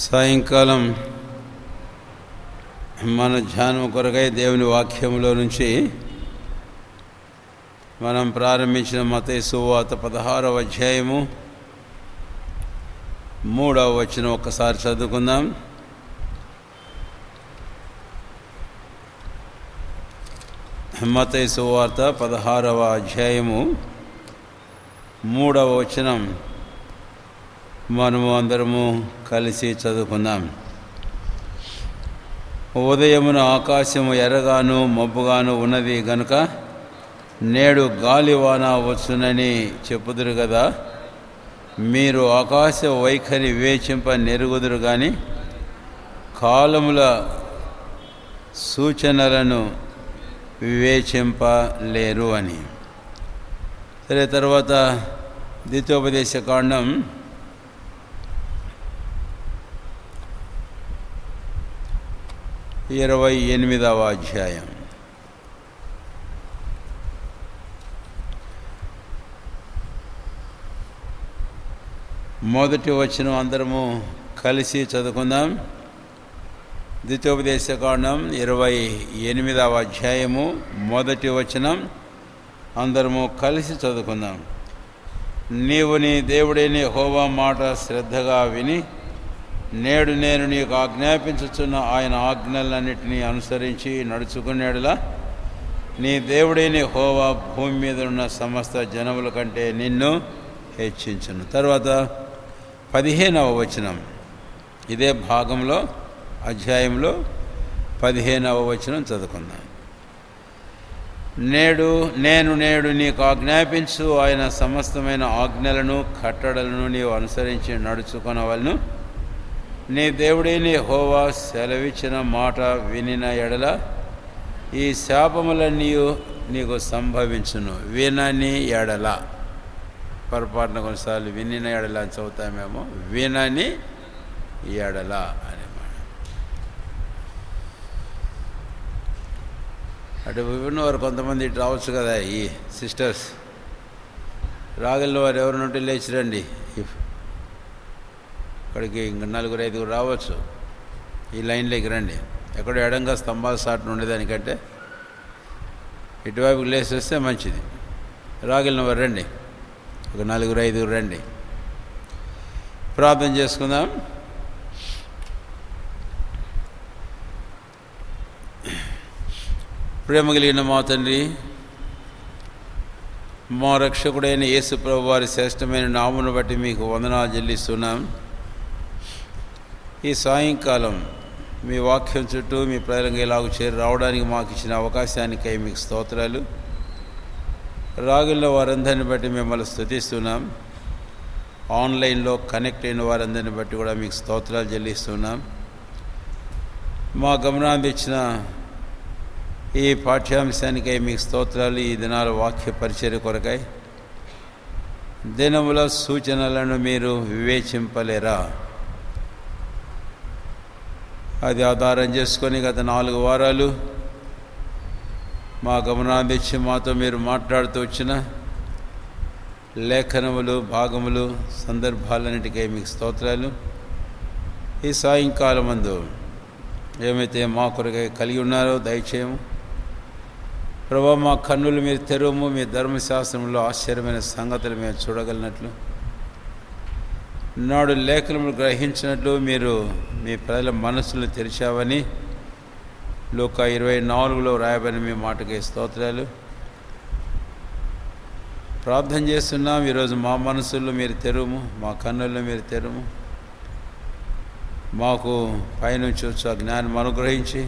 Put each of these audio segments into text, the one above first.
సాయంకాలం మన ధ్యానం కొరకై దేవుని వాక్యంలో నుంచి మనం ప్రారంభించిన మత్తయి సువార్త 16వ అధ్యాయము 3వ వచనం ఒక్కసారి చదువుకుందాం. మత్తయి సువార్త 16వ అధ్యాయము 3వ వచనం మనము అందరము కలిసి చదువుకుందాం. ఉదయమున ఆకాశము ఎర్రగాను మబ్బుగాను ఉన్నది గనుక నేడు గాలివాన వచ్చునని చెప్పుదురు కదా. మీరు ఆకాశ వైఖరి వివేచింప నెరుగుదురు కానీ కాలముల సూచనలను వివేచింపలేరు అని. సరే, తర్వాత ద్వితీయోపదేశ కాండం 28వ అధ్యాయం. మొదటి వచనం అందరము కలిసి చదువుకుందాం. ద్వితీయోపదేశ కాండం 28వ అధ్యాయము మొదటి వచనం అందరము కలిసి చదువుకుందాం. నీవు నీ దేవుడైన యెహోవా మాట శ్రద్ధగా విని నేడు నేను నీకు ఆజ్ఞాపించుచున్న ఆయన ఆజ్ఞలన్నిటినీ అనుసరించి నడుచుకునేడులా నీ దేవుడైన యెహోవా భూమి మీద ఉన్న సమస్త జనముల కంటే నిన్ను హెచ్చించును. తర్వాత 15వ వచనం, ఇదే భాగంలో అధ్యాయంలో 15వ వచనం చదువుకుందాం. నేడు నీకు ఆజ్ఞాపించు ఆయన సమస్తమైన ఆజ్ఞలను కట్టడలను నీవు అనుసరించి నడుచుకొనవలెను. నీ దేవుడైన యెహోవా సెలవిచ్చిన మాట వినిన ఎడల ఈ శాపములన్నీ నీకు సంభవించును. వినని ఎడల, పొరపాటున కొన్నిసార్లు వినిన ఎడల అని చదువుతామేమో, వినని ఎడల అనే మాట. అటు విన్నవారు కొంతమంది ఇటు రావచ్చు కదా. ఈ సిస్టర్స్ రాగలిగిన వారు ఎవరినుంటే లేచి రండి. ఇక్కడికి ఇంక 4-5 రావచ్చు. ఈ లైన్లోకి రండి. ఎక్కడో ఎడంగా స్తంభాల సాటును ఉండేదానికంటే ఇటువైపుకి లేచి వస్తే మంచిది. రాగలిగిన వారు రండి, ఒక 4-5 రండి. ప్రార్థన చేసుకుందాం. ప్రేమ కలిగిన మా తండ్రి, మా రక్షకుడైన యేసు ప్రభు వారి శ్రేష్టమైన నామమును బట్టి మీకు వందనాలు చెల్లిస్తున్నాం. ఈ సాయంకాలం మీ వాక్యం చుట్టూ మీ ప్రజలకు ఇలాగ చేరి రావడానికి మాకు ఇచ్చిన అవకాశానికై మీకు స్తోత్రాలు. రాగుల్లో వారందరిని బట్టి మిమ్మల్ని స్తుతిస్తున్నాం. ఆన్లైన్లో కనెక్ట్ అయిన వారందరిని బట్టి కూడా మీకు స్తోత్రాలు చెల్లిస్తున్నాం. మా గమనాన్ని ఇచ్చిన ఈ పాఠ్యాంశానికై మీకు స్తోత్రాలు. ఈ దినాల వాక్య పరిచర్య కొరకై దినముల సూచనలను మీరు వివేచింపలేరా? అది ఆధారం చేసుకొని గత 4 వారాలు మా గమనాన్ని ఇచ్చి మాతో మీరు మాట్లాడుతూ వచ్చిన లేఖనములు, భాగములు, సందర్భాలన్నిటికై మీకు స్తోత్రాలు. ఈ సాయంకాలం మందు ఏమైతే మా కొరకై కలిగి ఉన్నారో దయచేయము ప్రభా. మా కన్నులు మీరు తెరవము. మీ ధర్మశాస్త్రంలో ఆశ్చర్యమైన సంగతులు మేము చూడగలిగినట్లు, నాడు లేఖనములు గ్రహించినట్లు మీరు మీ ప్రజల మనసులు తెరిచావని లూకా 24లో రాయబడిన మీ మాటకి స్తోత్రాలు. ప్రార్థన చేస్తున్నాం. ఈరోజు మా మనసుల్లో మీరు తెరుము, మా కన్నుల్లో మీరు తెరుము. మాకు పైనుంచి వచ్చి ఆ జ్ఞానం అనుగ్రహించి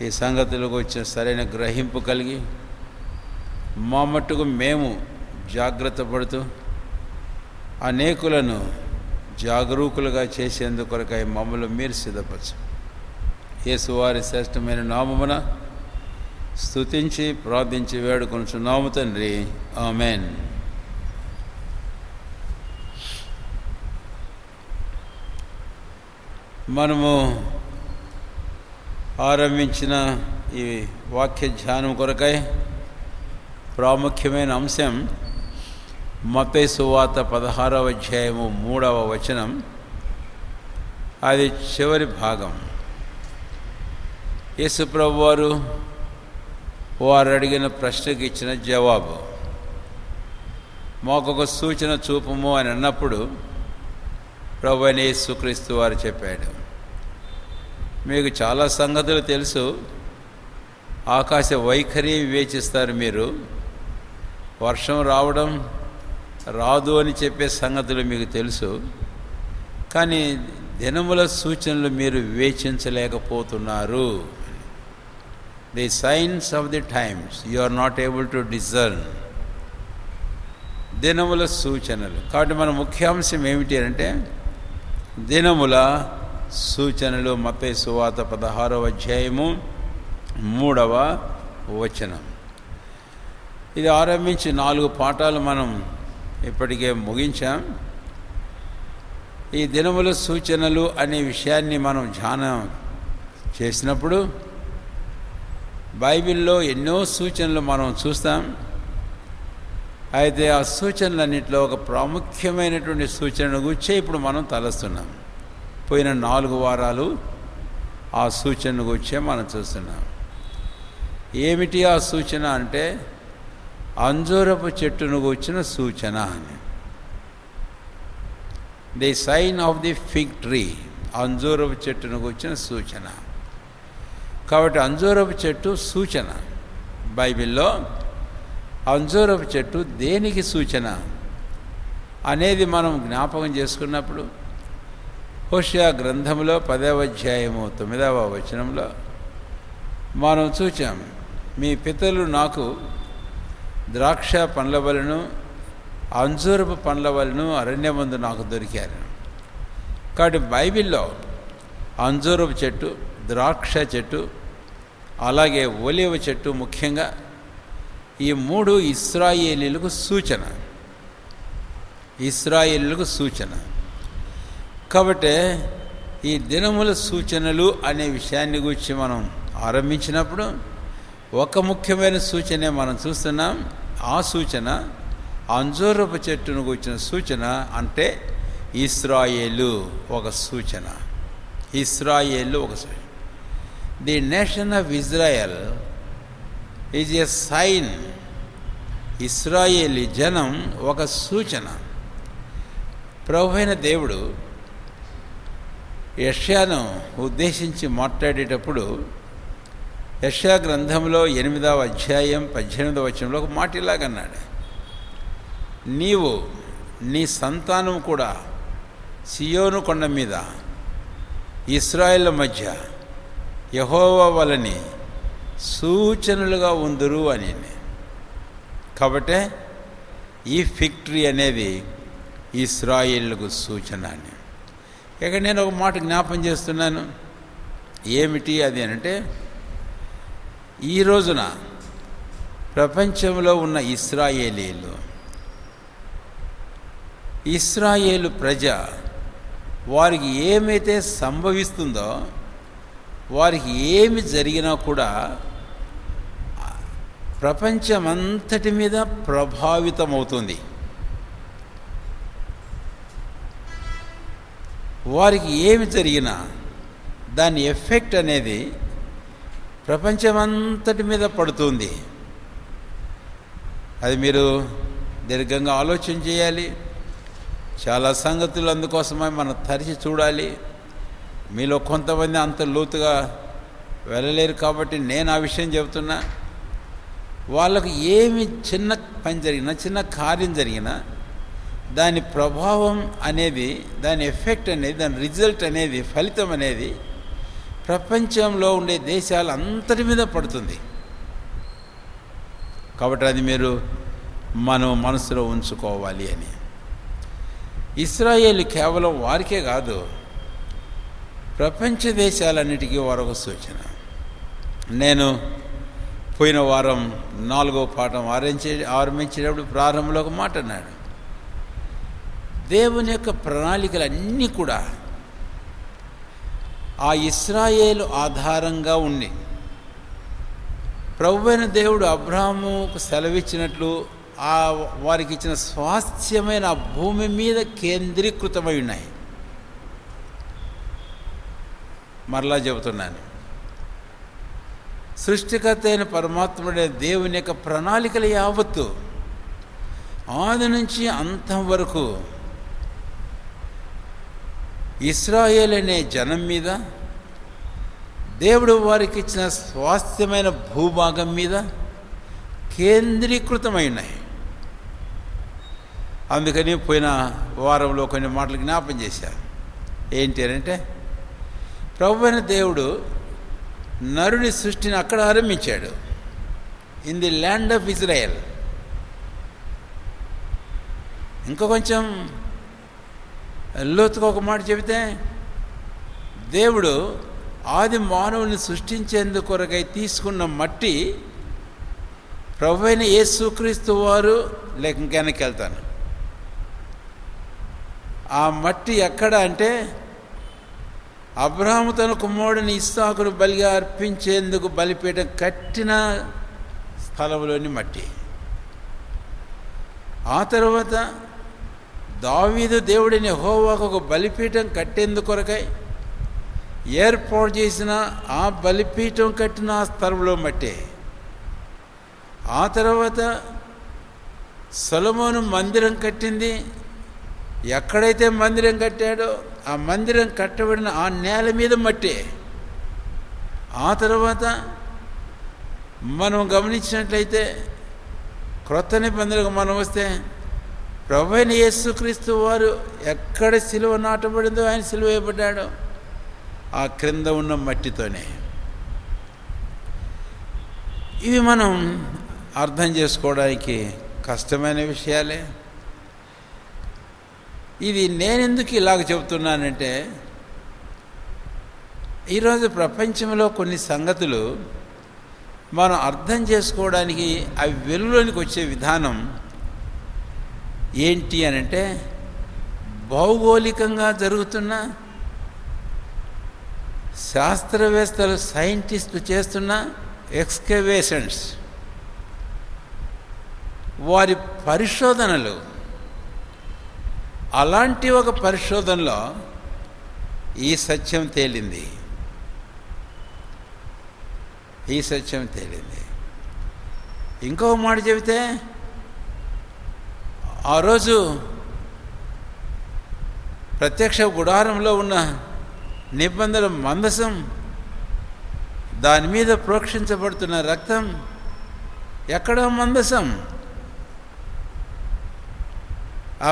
ఈ సంగతులకు వచ్చిన సరైన గ్రహింపు కలిగి మా మట్టుకు మేము జాగ్రత్త పడుతూ అనేకులను జాగరూకులుగా చేసేందుకు కొరకై మమ్మల్ని మీరు సిద్ధపరచు. యేసువారి శ్రేష్టమైన నామమున స్తుతించి ప్రార్థించి వేడుకొనుచున్నాము తండ్రి, ఆమెన్. మనము ఆరంభించిన ఈ వాక్య ధ్యానం కొరకై ప్రాముఖ్యమైన అంశం మత్తయి సువార్త 16వ అధ్యాయము 3వ వచనం. అది చివరి భాగం. యేసుప్రభు వారు అడిగిన ప్రశ్నకి ఇచ్చిన జవాబు. మాకొక సూచన చూపము అని అన్నప్పుడు ప్రభు అయిన యేసుక్రీస్తు వారు చెప్పాడు, మీకు చాలా సంగతులు తెలుసు, ఆకాశ వైఖరి వివేచిస్తారు మీరు, వర్షం రావడం రాదు అని చెప్పే సంగతులు మీకు తెలుసు, కానీ దినముల సూచనలు మీరు వివేచించలేకపోతున్నారు. The signs of the times you are not able to discern. దినముల సూచనలు. కాబట్టి మన ముఖ్యాంశం ఏమిటి అంటే దినముల సూచనలు. మత్తయి సువార్త 16వ అధ్యాయము 3వ వచనం. ఇది ఆరంభించి 4 పాఠాలు మనం ఇప్పటికే ముగించాం. ఈ దినముల సూచనలు అనే విషయాన్ని మనం ధ్యానం చేసినప్పుడు బైబిల్లో ఎన్నో సూచనలు మనం చూస్తాం. అయితే ఆ సూచనలన్నింటిలో ఒక ప్రాముఖ్యమైనటువంటి సూచనను గురించి ఇప్పుడు మనం తలస్తున్నాం. పోయిన 4 వారాలు ఆ సూచనను గురించే మనం చూస్తున్నాం. ఏమిటి ఆ సూచన అంటే అంజూరపు చెట్టును గురించిన సూచన అని. The sign of the fig tree, అంజూరపు చెట్టును గురించిన సూచన. కాబట్టి అంజూరపు చెట్టు సూచన. బైబిల్లో అంజూరపు చెట్టు దేనికి సూచన అనేది మనం జ్ఞాపకం చేసుకున్నప్పుడు హోషేయ గ్రంథంలో 10వ అధ్యాయము 9వ వచనంలో మనం చూచాం, మీ పితరులు నాకు ద్రాక్ష పండ్ల వలను అంజూరపు పండ్ల వలను అరణ్యమందు నాకు దొరికారు. కాబట్టి బైబిల్లో అంజూరపు చెట్టు, ద్రాక్ష చెట్టు, అలాగే ఒలీవ చెట్టు ముఖ్యంగా ఈ 3 ఇశ్రాయేలీయులకు సూచన. ఇశ్రాయేలీయులకు సూచన. కాబట్టి ఈ దినముల సూచనలు అనే విషయాన్ని గురించి మనం ఆరంభించినప్పుడు ఒక ముఖ్యమైన సూచనే మనం చూస్తున్నాం. ఆ సూచన అంజూరపు చెట్టును గురించిన సూచన. అంటే ఇశ్రాయేలు ఒక సూచన. ఇశ్రాయేలు ఒక సూచన. The nation of Israel is a sign. ఇశ్రాయేలీ జనం ఒక సూచన. ప్రభువైన దేవుడు యెషయాను ఉద్దేశించి మాట్లాడేటప్పుడు యెషయా గ్రంథంలో 8వ అధ్యాయం 18వ వచనంలో ఒక మాట ఇలాగన్నాడు, నీవు నీ సంతానం కూడా సియోను కొండ మీద ఇశ్రాయేలు మధ్య యెహోవా వలని సూచనలుగా ఉందురు అని. కాబట్టి ఈ ఫిగ్ ట్రీ అనేది ఇశ్రాయేలుకు సూచన అని. ఇక నేను ఒక మాట జ్ఞాపం చేస్తున్నాను. ఏమిటి అది అంటే ఈ రోజున ప్రపంచంలో ఉన్న ఇశ్రాయేలు ప్రజ వారికి ఏమైతే సంభవిస్తుందో, వారికి ఏమి జరిగినా కూడా ప్రపంచమంతటి మీద ప్రభావితమవుతుంది. వారికి ఏమి జరిగినా దాని ఎఫెక్ట్ అనేది ప్రపంచమంతటి మీద పడుతుంది. అది మీరు దీర్ఘంగా ఆలోచన చేయాలి. చాలా సంగతులు అందుకోసమే మనం తరిచి చూడాలి. మీలో కొంతమంది అంత లోతుగా వెళ్ళలేరు కాబట్టి నేను ఆ విషయం చెబుతున్నా. వాళ్ళకు ఏమి చిన్న పని జరిగినా, చిన్న కార్యం జరిగినా దాని ప్రభావం అనేది, దాని ఎఫెక్ట్ అనేది, దాని రిజల్ట్ అనేది, ఫలితం అనేది ప్రపంచంలో ఉండే దేశాలు అంతటి మీద పడుతుంది. కాబట్టి అది మీరు మనం మనసులో ఉంచుకోవాలి అని. ఇశ్రాయేలు కేవలం వారికే కాదు, ప్రపంచ దేశాలన్నిటికీ వారొక సూచన. నేను పోయిన వారం 4వ పాఠం ఆరంభించేటప్పుడు ప్రారంభంలో ఒక మాట అన్నాడు, దేవుని యొక్క ప్రణాళికలన్నీ కూడా ఆ ఇశ్రాయేలు ఆధారంగా ఉండి, ప్రభువైన దేవుడు అబ్రాహాముకు సెలవిచ్చినట్లు వారికి ఇచ్చిన స్వాస్థ్యమైన భూమి మీద కేంద్రీకృతమై ఉన్నాయి. మరలా చెబుతున్నాను, సృష్టికర్త అయిన పరమాత్ముడే దేవుని యొక్క ప్రణాళికలు యావత్తు ఆది నుంచి అంతం వరకు ఇశ్రాయేలు అనే జనం మీద, దేవుడు వారికి ఇచ్చిన స్వాస్థ్యమైన భూభాగం మీద కేంద్రీకృతమై ఉన్నాయి. అందుకని పోయిన వారంలో కొన్ని మాటలు జ్ఞాపం చేశారు. ఏంటి అంటే, ప్రభువైన దేవుడు నరుని సృష్టిని అక్కడ ఆరంభించాడు, in the land of Israel. ఇంకా కొంచెం లోతుగా ఒక మాట చెబితే, దేవుడు ఆది మానవుని సృష్టించేందుకు కొరకై తీసుకున్న మట్టి ప్రభువైన యేసుక్రీస్తు వారు, లేక ఇంకెనక్కి వెళ్తాను, ఆ మట్టి ఎక్కడ అంటే అబ్రహాము తన కుమారుడిని ఇస్సాకును బలిగా అర్పించేందుకు బలిపీఠం కట్టిన స్థలంలోని మట్టి. ఆ తర్వాత దావీదు దేవుడిని యెహోవాకు ఒక బలిపీఠం కట్టేందుకు కొరకై ఏర్పాటు చేసిన ఆ బలిపీఠం కట్టిన ఆ స్థలంలో మట్టి. ఆ తర్వాత సొలొమోను మందిరం కట్టింది, ఎక్కడైతే మందిరం కట్టాడో ఆ మందిరం కట్టబడిన ఆ నేల మీద మట్టి. ఆ తర్వాత మనం గమనించినట్లయితే క్రొత్త నిబంధనలకు మనం వస్తే, ప్రభువైన యేసుక్రీస్తు వారు ఎక్కడ సిలువ నాటబడిందో, ఆయన సిలువ వేయబడ్డాడో ఆ క్రింద ఉన్న మట్టితోనే. ఇవి మనం అర్థం చేసుకోవడానికి కష్టమైన విషయాలే. ఇది నేనెందుకు ఇలాగ చెబుతున్నానంటే, ఈరోజు ప్రపంచంలో కొన్ని సంగతులు మనం అర్థం చేసుకోవడానికి అవి వెలుగులోనికి వచ్చే విధానం ఏంటి అనంటే, భౌగోళికంగా జరుగుతున్న, శాస్త్రవేత్తలు సైంటిస్టులు చేస్తున్న ఎక్స్కవేషన్స్, వారి పరిశోధనలు. అలాంటి ఒక పరిశోధనలో ఈ సత్యం తేలింది. ఇంకో మాట చెబితే, ఆ రోజు ప్రత్యక్ష గుడారంలో ఉన్న నిబంధన మందసం, దాని మీద ప్రోక్షించబడుతున్న రక్తం, ఎక్కడో మందసం, ఆ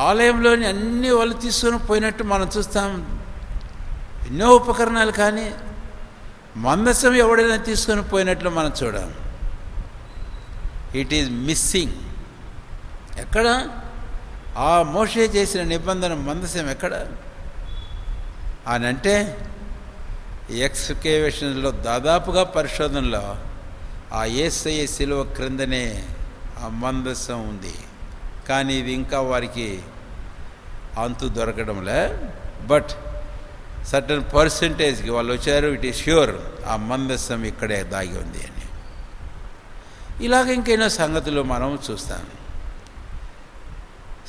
ఆలయంలోని అన్ని వాళ్ళు తీసుకొని పోయినట్టు మనం చూస్తాం. ఎన్నో ఉపకరణాలు, కానీ మందసం ఎవడైనా తీసుకొని పోయినట్లు మనం చూడం. It is missing. ఎక్కడ ఆ మోషే చేసిన నిబంధన మందసం ఎక్కడ అని అంటే, ఎక్స్కవేషన్లో దాదాపుగా పరిశోధనలో ఆ యేసయ్య శిలువ క్రిందనే ఆ మందసం ఉంది. కానీ ఇది ఇంకా వారికి అంతు దొరకడంలే. బట్ సర్టన్ పర్సంటేజ్కి వాళ్ళు వచ్చారు, ఇట్ ఈస్ ష్యూర్ ఆ మందసం ఇక్కడే దాగి ఉంది అని. ఇలాగ ఇంకైనా సంగతులు మనం చూస్తాం.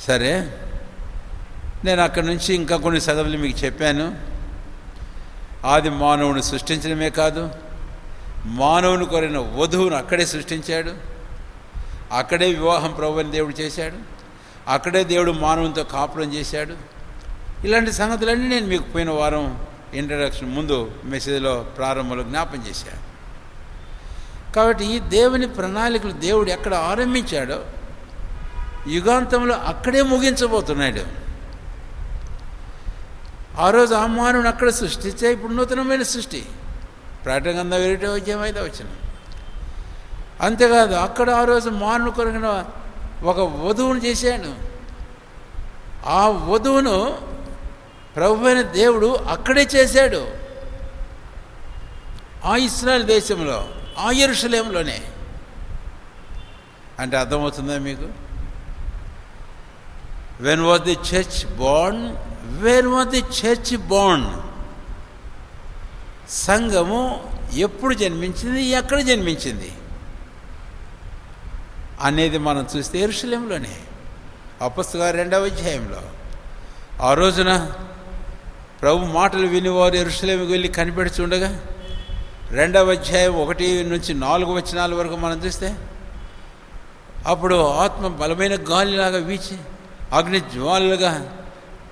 సరే, నేను అక్కడి నుంచి ఇంకా కొన్ని సంగతులు మీకు చెప్పాను. ఆది మానవుని సృష్టించడమే కాదు, మానవుని కోరిన వధువును అక్కడే సృష్టించాడు, అక్కడే వివాహం ప్రభువుని దేవుడు చేశాడు, అక్కడే దేవుడు మానవునితో కాపురం చేశాడు. ఇలాంటి సంగతులన్నీ నేను మీకు పోయిన వారం ఇంట్రడక్షన్ ముందు మెసేజ్లో ప్రారంభంలో జ్ఞాపం చేశాను. కాబట్టి ఈ దేవుని ప్రణాళికలు దేవుడు ఎక్కడ ఆరంభించాడో యుగాంతంలో అక్కడే ముగించబోతున్నాడు. ఆ రోజు ఆ మానవుని అక్కడ సృష్టించే ఇప్పుడు నూతనమైన సృష్టి, ప్రకటన గ్రంథం 1వ అధ్యాయం. అంతేకాదు, అక్కడ ఆ రోజు మానవుని కొరగిన ఒక వధువును చేశాడు. ఆ వధువును ప్రభువైన దేవుడు అక్కడే చేశాడు, ఆ ఇశ్రాయేలు దేశంలో, ఆ యెరూషలేములోనే. అంటే అర్థమవుతుందా మీకు? When was the church Born? Where was the church Born? సంఘము ఎప్పుడు జన్మించింది, ఎక్కడ జన్మించింది అనేది మనం చూస్తే యెరూషలేములోనే. అపొస్తలుల 2వ అధ్యాయంలో ఆ రోజున ప్రభు మాటలు వినివారు యెరూషలేముకు వెళ్ళి కనిపెడుతుండగా 2వ అధ్యాయం 1-4 వచనాల వరకు మనం చూస్తే అప్పుడు ఆత్మ బలమైన గాలిలాగా వీచి అగ్ని జ్వాలలుగా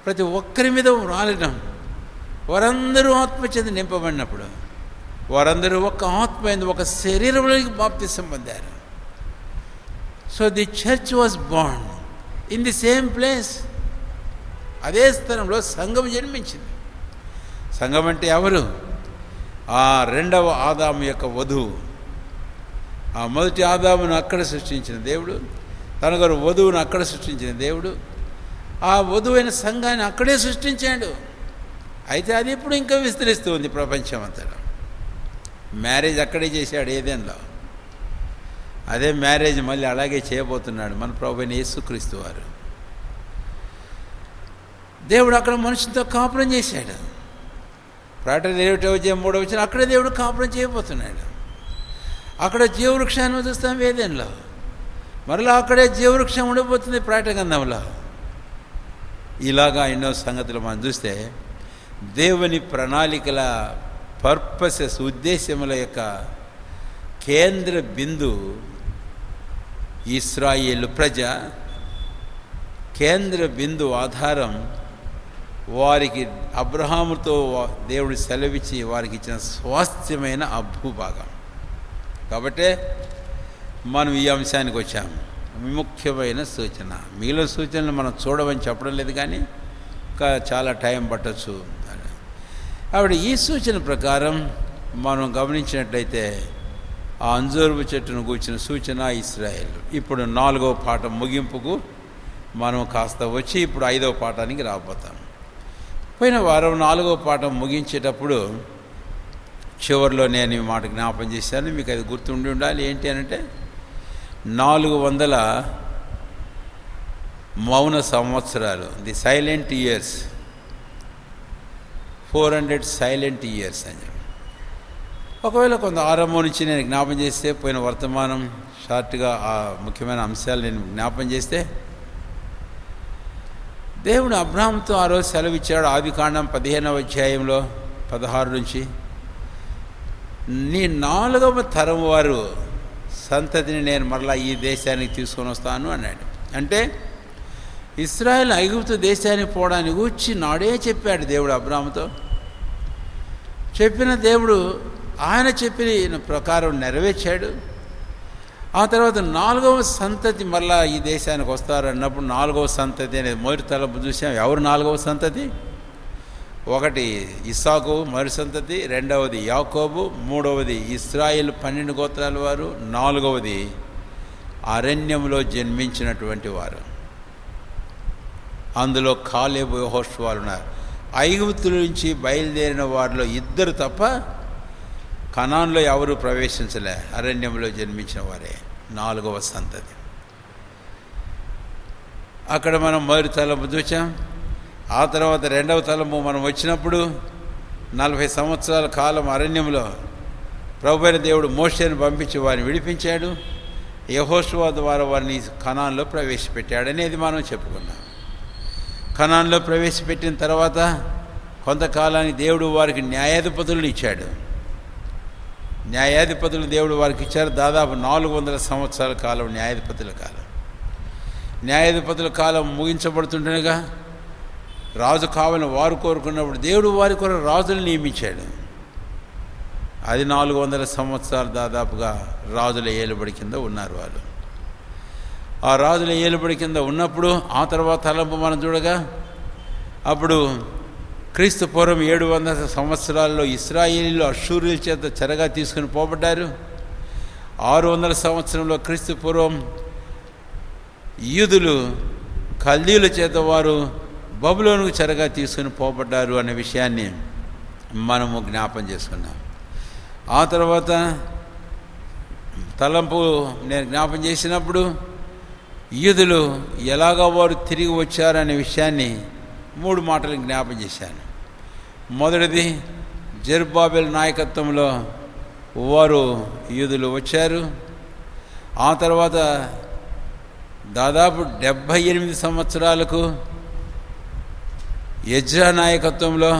ప్రతి ఒక్కరి మీద రాలడం, వారందరూ ఆత్మచేత నింపబడినప్పుడు వారందరూ ఒక ఆత్మ ఒక శరీరంలోకి బాప్తిసం పొందారు. So the church was Born in the same place. అదే స్థలంలో సంఘం జన్మించింది. సంఘం అంటే ఎవరు? ఆ 2వ ఆదాము యొక్క వధువు. ఆ మొదటి ఆదామును అక్కడ సృష్టించిన దేవుడు, తన గారు వధువును అక్కడ సృష్టించిన దేవుడు ఆ వధువైన సంఘాన్ని అక్కడే సృష్టించాడు. అయితే అది ఇప్పుడు ఇంకా విస్తరిస్తూ ఉంది ప్రపంచం అంతా. మ్యారేజ్ అక్కడే చేశాడు ఏదెన్లో. అదే మ్యారేజ్ మళ్ళీ అలాగే చేయబోతున్నాడు మన ప్రభువైన యేసుక్రీస్తు వారు. దేవుడు అక్కడ మనుషులతో కాపురం చేశాడు. ప్రకటన 21:3 అక్కడే దేవుడు కాపురం చేయబోతున్నాడు. అక్కడ జీవవృక్షాన్ని చూస్తాం వేదంలో, మరలా అక్కడే జీవవృక్షం ఉండబోతుంది ప్రకటన గ్రంథంలో. ఇలాగా ఎన్నో సంగతులు మనం చూస్తే దేవుని ప్రణాళికల పర్పసెస్, ఉద్దేశముల యొక్క కేంద్ర బిందు ఇశ్రాయేలు ప్రజ, కేంద్ర బిందు ఆధారం వారికి అబ్రహాముతో దేవుడు సెలవిచ్చి వారికి ఇచ్చిన స్వాస్థ్యమైన ఆ భూభాగం. కాబట్టే మనం ఈ అంశానికి వచ్చాము. ముఖ్యమైన సూచన. మిగిలిన సూచనలు మనం చూడమని చెప్పడం లేదు, కానీ ఇంకా చాలా టైం పట్టచ్చు. కాబట్టి ఈ సూచన ప్రకారం మనం గమనించినట్లయితే ఆ అంజూరపు చెట్టును కూర్చిన సూచన ఇశ్రాయేల్. ఇప్పుడు 4వ పాఠం ముగింపుకు మనం కాస్త వచ్చి ఇప్పుడు 5వ పాఠానికి రాబోతాం. పోయిన వారం 4వ పాఠం ముగించేటప్పుడు చివరిలో నేను ఈ మాట జ్ఞాపం చేశాను, మీకు అది గుర్తుండి ఉండాలి. ఏంటి అనంటే 400 మౌన సంవత్సరాలు, the silent years, 400 silent years అని చెప్పి. ఒకవేళ కొంత ఆరంభం నుంచి నేను జ్ఞాపం చేస్తే, పోయిన వర్తమానం షార్ట్గా ఆ ముఖ్యమైన అంశాలు నేను జ్ఞాపం చేస్తే, దేవుడు అబ్రాహాముతో ఆ రోజు సెలవిచ్చాడు. ఆదికాండం 15వ అధ్యాయంలో 16 నుంచి, నీ 4వ తరం వారు సంతతిని నేను మరలా ఈ దేశానికి తీసుకొని వస్తాను అన్నాడు. అంటే ఇశ్రాయేల్ ఐగుప్తు దేశానికి పోవడానికి వచ్చి నాడే చెప్పాడు దేవుడు అబ్రాహాముతో. చెప్పిన దేవుడు ఆయన చెప్పిన ప్రకారం నెరవేర్చాడు. ఆ తర్వాత 4వ సంతతి మళ్ళా ఈ దేశానికి వస్తారు అన్నప్పుడు 4వ సంతతి అనేది మొదటి తలపు చూసాం. ఎవరు 4వ సంతతి? ఒకటి ఇస్సాకు మొదటి సంతతి, 2వది యాకోబు, 3వది ఇశ్రాయేలు 12 గోత్రాల వారు, 4వది అరణ్యంలో జన్మించినటువంటి వారు. అందులో కాలేబు యెహోషువాలు ఉన్నారు. ఐగుప్తుల నుంచి బయలుదేరిన వారిలో 2 తప్ప కనాన్లో ఎవరు ప్రవేశించలే. అరణ్యంలో జన్మించిన వారే 4వ సంతతి. అక్కడ మనం మొదటి తలపు చూసాం. ఆ తర్వాత 2వ తలము మనం వచ్చినప్పుడు 40 సంవత్సరాల కాలం అరణ్యంలో ప్రభువైన దేవుడు మోషేను పంపించి వారిని విడిపించాడు. యెహోషువ ద్వారా వారిని కనాన్లో ప్రవేశపెట్టాడు అనేది మనం చెప్పుకున్నాం. కనాన్లో ప్రవేశపెట్టిన తర్వాత కొంతకాలానికి దేవుడు వారికి న్యాయాధిపతులను ఇచ్చాడు. న్యాయాధిపతులు దేవుడు వారికి ఇచ్చారు. దాదాపు 400 సంవత్సరాల కాలం న్యాయాధిపతుల కాలం. న్యాయాధిపతుల కాలం ముగించబడుతుండగా రాజు కావాలని వారు కోరుకున్నప్పుడు దేవుడు వారి కొరకు రాజులు నియమించాడు. అది 400 సంవత్సరాలు దాదాపుగా రాజుల ఏలుబడి కింద ఉన్నారు వారు. ఆ రాజుల ఏలుబడి కింద ఉన్నప్పుడు ఆ తర్వాత తలంపు మనం చూడగా, అప్పుడు క్రీస్తు పూర్వం 700 సంవత్సరాల్లో ఇశ్రాయేలీలు అష్షూరీయుల చేత చెరగా తీసుకుని పోబడ్డారు. 600 సంవత్సరంలో క్రీస్తు పూర్వం యూదులు కల్దీయుల చేత వారు బబులోనుకు చెరగా తీసుకుని పోబడ్డారు అనే విషయాన్ని మనము జ్ఞాపం చేసుకున్నాం. ఆ తర్వాత తలంపు నేను జ్ఞాపం చేసినప్పుడు యూదులు ఎలాగ వారు తిరిగి వచ్చారనే విషయాన్ని 3 మాటలు జ్ఞాపం చేశాను. మొదటిది, జెరుబ్బాబెల్ నాయకత్వంలో వారు యూదులు వచ్చారు. ఆ తర్వాత దాదాపు 78 సంవత్సరాలకు ఎజ్రా నాయకత్వంలో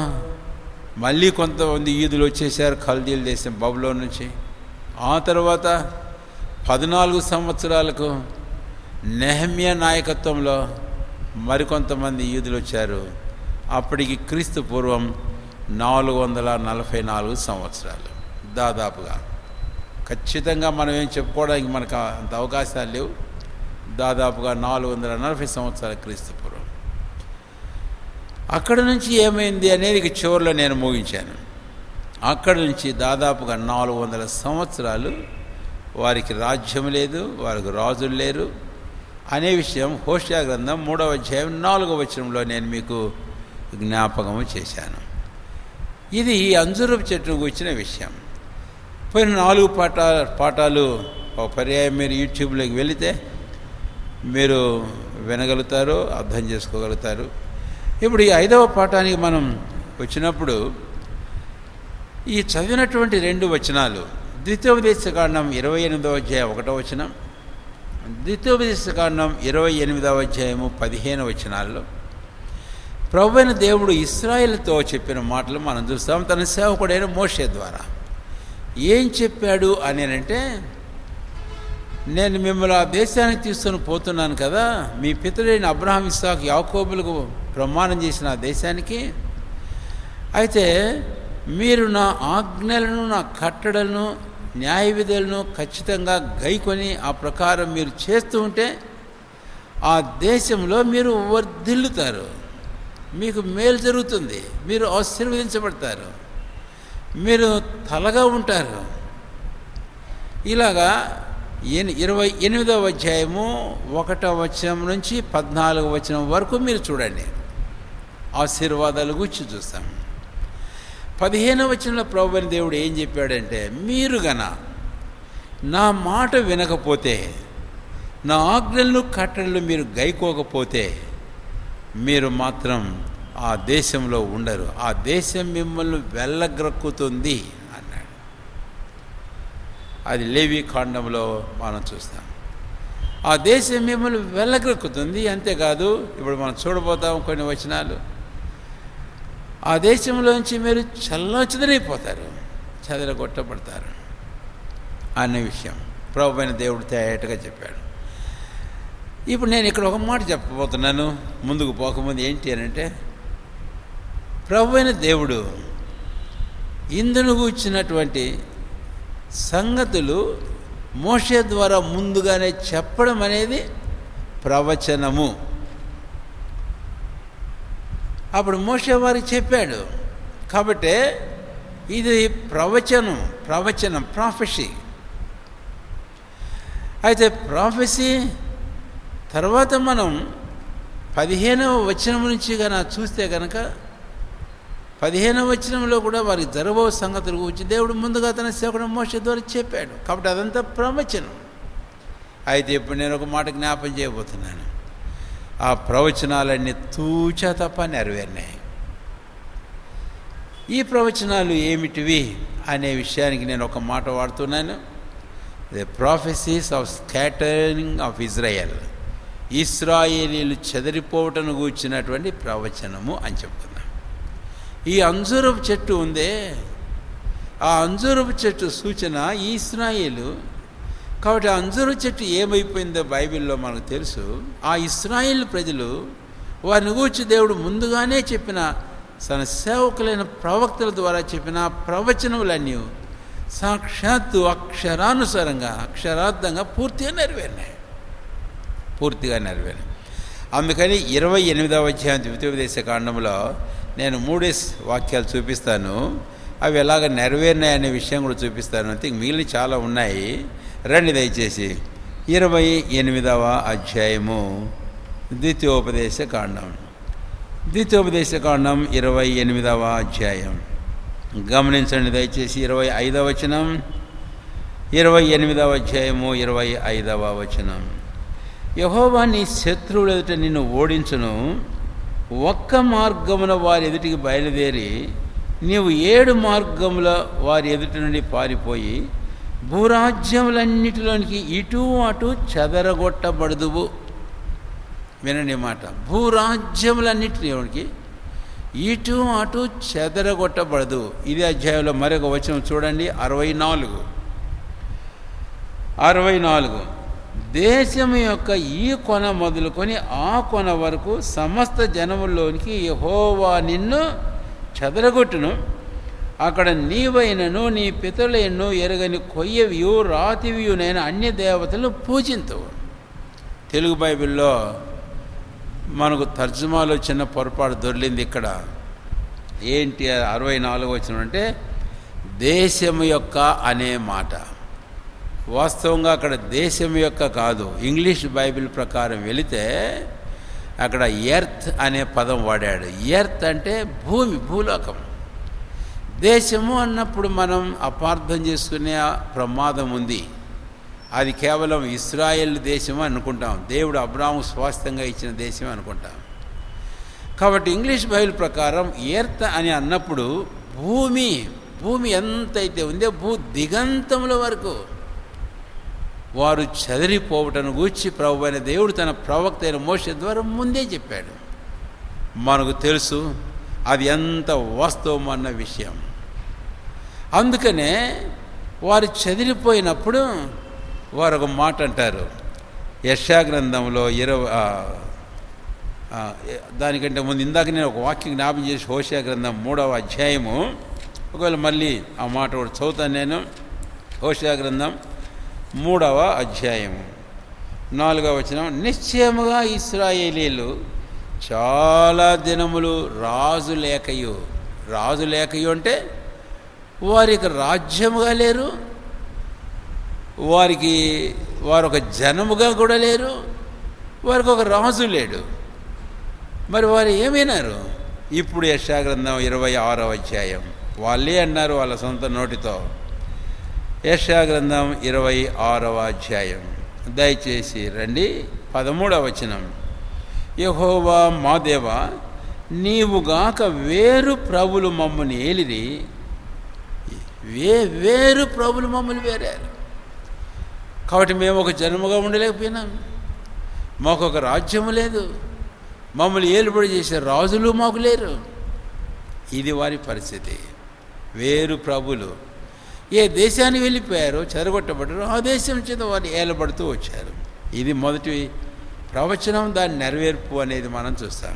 మళ్ళీ కొంతమంది యూదులు వచ్చేసారు కల్దీయుల దేశం బబులోను నుంచి. ఆ తర్వాత 14 సంవత్సరాలకు నెహెమ్యా నాయకత్వంలో మరికొంతమంది యూదులు వచ్చారు. అప్పటికి క్రీస్తు పూర్వం 444 సంవత్సరాలు దాదాపుగా. ఖచ్చితంగా మనం ఏం చెప్పుకోవడానికి మనకు అంత అవకాశాలు లేవు. దాదాపుగా 440 సంవత్సరాల క్రీస్తు పూర్వం. అక్కడి నుంచి ఏమైంది అనేది చివరిలో నేను ముగించాను. అక్కడి నుంచి దాదాపుగా 400 సంవత్సరాలు వారికి రాజ్యం లేదు, వారికి రాజులు లేరు అనే విషయం హోషేయ గ్రంథం 3వ అధ్యాయం 4వ వచనంలో నేను మీకు జ్ఞాపకము చేశాను. ఇది అంజూరపు చెట్టుకు వచ్చిన విషయం. పోయిన 4 పాఠాలు ఒక పర్యాయం మీరు యూట్యూబ్లోకి వెళితే మీరు వినగలుగుతారు, అర్థం చేసుకోగలుగుతారు. ఇప్పుడు ఈ 5వ పాఠానికి మనం వచ్చినప్పుడు ఈ చదివినటువంటి 2 వచనాలు ద్వితీయోపదేశకాండం 28వ అధ్యాయం 1వ వచనం, ద్వితీయోపదేశకాండం 28వ అధ్యాయము 15 వచనాల్లో ప్రభువైన దేవుడు ఇశ్రాయేలుతో చెప్పిన మాటలు మనం చూస్తాం. తన సేవకుడైన మోషే ద్వారా ఏం చెప్పాడు అని అంటే, నేను మిమ్మల్ని ఆ దేశానికి తీసుకొని పోతున్నాను కదా, మీ పితరులైన అబ్రహాం, ఇస్సాకు, యాకోబులకు ప్రమాణం చేసిన ఆ దేశానికి. అయితే మీరు నా ఆజ్ఞలను, నా కట్టడలను, న్యాయ విధులను ఖచ్చితంగా గైకొని ఆ ప్రకారం మీరు చేస్తూ ఉంటే ఆ దేశంలో మీరు వర్ధిల్లుతారు, మీకు మేలు జరుగుతుంది, మీరు ఆశీర్వదించబడతారు, మీరు తలగా ఉంటారు. ఇలాగా 28వ అధ్యాయము 1వ వచనం నుంచి 14వ వచనం వరకు మీరు చూడండి. ఆశీర్వాదాల గురించి చూస్తాం. 15వ వచనంలో ప్రభువైన దేవుడు ఏం చెప్పాడంటే, మీరు గన నా మాట వినకపోతే, నా ఆజ్ఞలను కట్టడలు మీరు గైకోకపోతే మీరు మాత్రం ఆ దేశంలో ఉండరు, ఆ దేశం మిమ్మల్ని వెళ్ళగ్రక్కుతుంది అన్నాడు. అది లేవి కాండంలో మనం చూస్తాం. ఆ దేశం మిమ్మల్ని వెళ్ళగ్రక్కుతుంది. అంతేకాదు, ఇప్పుడు మనం చూడబోతాం కొన్ని వచనాలు, ఆ దేశంలోంచి మీరు చెదరైపోతారు, చెదరగొట్టబడతారు అనే విషయం ప్రభువైన దేవుడు తేటగా చెప్పాడు. ఇప్పుడు నేను ఇక్కడ ఒక మాట చెప్పబోతున్నాను ముందుకు పోకముందు. ఏంటి అని అంటే, ప్రభువైన దేవుడు ఇందును గూర్చినటువంటి సంగతులు మోషే ద్వారా ముందుగానే చెప్పడం అనేది ప్రవచనము. అప్పుడు మోషే వారికి చెప్పాడు కాబట్టి ఇది ప్రవచనం ప్రాఫెసీ. అయితే ప్రాఫెసీ తర్వాత మనం 15వ వచనం నుంచి కనుక చూస్తే కనుక 15వ వచనంలో కూడా వారికి జరగబో సంగతుల గురించి దేవుడు ముందుగా తన సేవకుడు మోషే ద్వారా చెప్పాడు. కాబట్టి అదంతా ప్రవచనం. అయితే ఇప్పుడు నేను ఒక మాట జ్ఞాపం చేయబోతున్నాను. ఆ ప్రవచనాలన్నీ తూచా తప్ప నెరవేరినాయి. ఈ ప్రవచనాలు ఏమిటివి అనే విషయానికి నేను ఒక మాట వాడుతున్నాను. The prophecies of scattering of Israel, ఇశ్రాయేలీలు చెదిరిపోవటను గూర్చినటువంటి ప్రవచనము అని చెప్తున్నాను. ఈ అంజూరపు చెట్టు ఉందే, ఆ అంజూరపు చెట్టు సూచన ఇశ్రాయేలు. కాబట్టి ఆ అంజూరపు చెట్టు ఏమైపోయిందో బైబిల్లో మనకు తెలుసు. ఆ ఇశ్రాయేలు ప్రజలు వారిని గూర్చి దేవుడు ముందుగానే చెప్పిన తన సేవకులైన ప్రవక్తల ద్వారా చెప్పిన ప్రవచనములన్నీ సాక్షాత్తు అక్షరానుసారంగా అక్షరార్థంగా పూర్తిగా నెరవేరినాయి. అందుకని 28వ అధ్యాయం ద్వితీయోపదేశకాండంలో నేను 3 వాక్యాలు చూపిస్తాను. అవి ఎలాగ నెరవేరినాయనే విషయం కూడా చూపిస్తాను. అంతే, మిగిలిన చాలా ఉన్నాయి. రండి దయచేసి 28వ అధ్యాయము ద్వితీయోపదేశకాండం 28వ అధ్యాయం గమనించండి దయచేసి. 25వ వచనం, 28వ అధ్యాయము 25వ వచనం. యెహోవా నీ శత్రువుల ఎదుట నిన్ను ఓడించును, ఒక్క మార్గమున వారి ఎదుటికి బయలుదేరి నీవు 7 మార్గముల వారి ఎదుటి నుండి పారిపోయి భూరాజ్యములన్నిటిలోనికి ఇటు అటు చెదరగొట్టబడుదువు. వినండి మాట, భూరాజ్యములన్నిటిలోనికి ఇటు అటు చెదరగొట్టబడదు. ఇది అధ్యాయంలో మరొక వచనం చూడండి, 64. దేశం యొక్క ఈ కొన మొదలుకొని ఆ కొన వరకు సమస్త జనముల్లోనికి యెహోవా నిన్ను చెదరగొట్టును. అక్కడ నీవైనను నీ పితరులైనను ఎరగని కొయ్యవియు రాతివియునైన అన్య దేవతలను పూజించవు. తెలుగు బైబిల్లో మనకు తర్జుమాలో చిన్న పొరపాటు దొర్లింది. ఇక్కడ ఏంటి 64 వచనం అంటే దేశం యొక్క అనే మాట. వాస్తవంగా అక్కడ దేశం యొక్క కాదు. ఇంగ్లీష్ బైబిల్ ప్రకారం వెళితే అక్కడ ఎర్త్ అనే పదం వాడాడు. ఎర్త్ అంటే భూమి, భూలోకం. దేశము అన్నప్పుడు మనం అపార్థం చేసుకునే ప్రమాదం ఉంది. అది కేవలం ఇశ్రాయేల్ దేశం అనుకుంటాం, దేవుడు అబ్రాహాము స్వాస్థ్యంగా ఇచ్చిన దేశం అనుకుంటాం. కాబట్టి ఇంగ్లీష్ బైబిల్ ప్రకారం ఎర్త్ అని అన్నప్పుడు భూమి ఎంతైతే ఉందో భూ దిగంతముల వరకు వారు చెదిరిపోవటను గూర్చి ప్రభువైన దేవుడు తన ప్రవక్త అయిన మోషే ద్వారా ముందే చెప్పాడు. మనకు తెలుసు అది ఎంత వాస్తవం అన్న విషయం. అందుకనే వారు చెదిరిపోయినప్పుడు వారు ఒక మాట అంటారు. యెషయా గ్రంథంలో దానికంటే ముందు ఇందాక నేను ఒక వాక్యం జ్ఞాపకం చేసి హోషేయ గ్రంథం 3వ అధ్యాయము, ఒకవేళ మళ్ళీ ఆ మాట కూడా చదువుతాను నేను. హోషేయ గ్రంథం 3వ అధ్యాయము 4వ వచనం, నిశ్చయముగా ఇశ్రాయేలీలు చాలా దినములు రాజు లేకయు అంటే వారికి రాజ్యముగా లేరు, వారు ఒక జనముగా కూడా లేరు, వారికి ఒక రాజు లేడు. మరి వారు ఏమైనారు? ఇప్పుడు యెషయా గ్రంథం 26వ అధ్యాయం వాళ్ళే అన్నారు వాళ్ళ సొంత నోటితో. యెషయా గ్రంథం 26వ అధ్యాయం దయచేసి రండి, 13వ వచనం. యెహోవా మా దేవా, నీవుగాక వేరు ప్రభులు మమ్మల్ని ఏలిరి, వేరు ప్రభులు మమ్మల్ని వేరారు. కాబట్టి మేము ఒక జన్మగా ఉండలేకపోయినాం, మాకు ఒక రాజ్యము లేదు, మమ్మల్ని ఏలుబడి చేసే రాజులు మాకు లేరు. ఇది వారి పరిస్థితి. వేరు ప్రభులు ఏ దేశానికి వెళ్ళిపోయారో, చెరగొట్టబడ్డారో ఆ దేశం చేత వారు ఏలబడుతూ వచ్చారు. ఇది మొదటి ప్రవచనం, దాని నెరవేర్పు అనేది మనం చూస్తాం.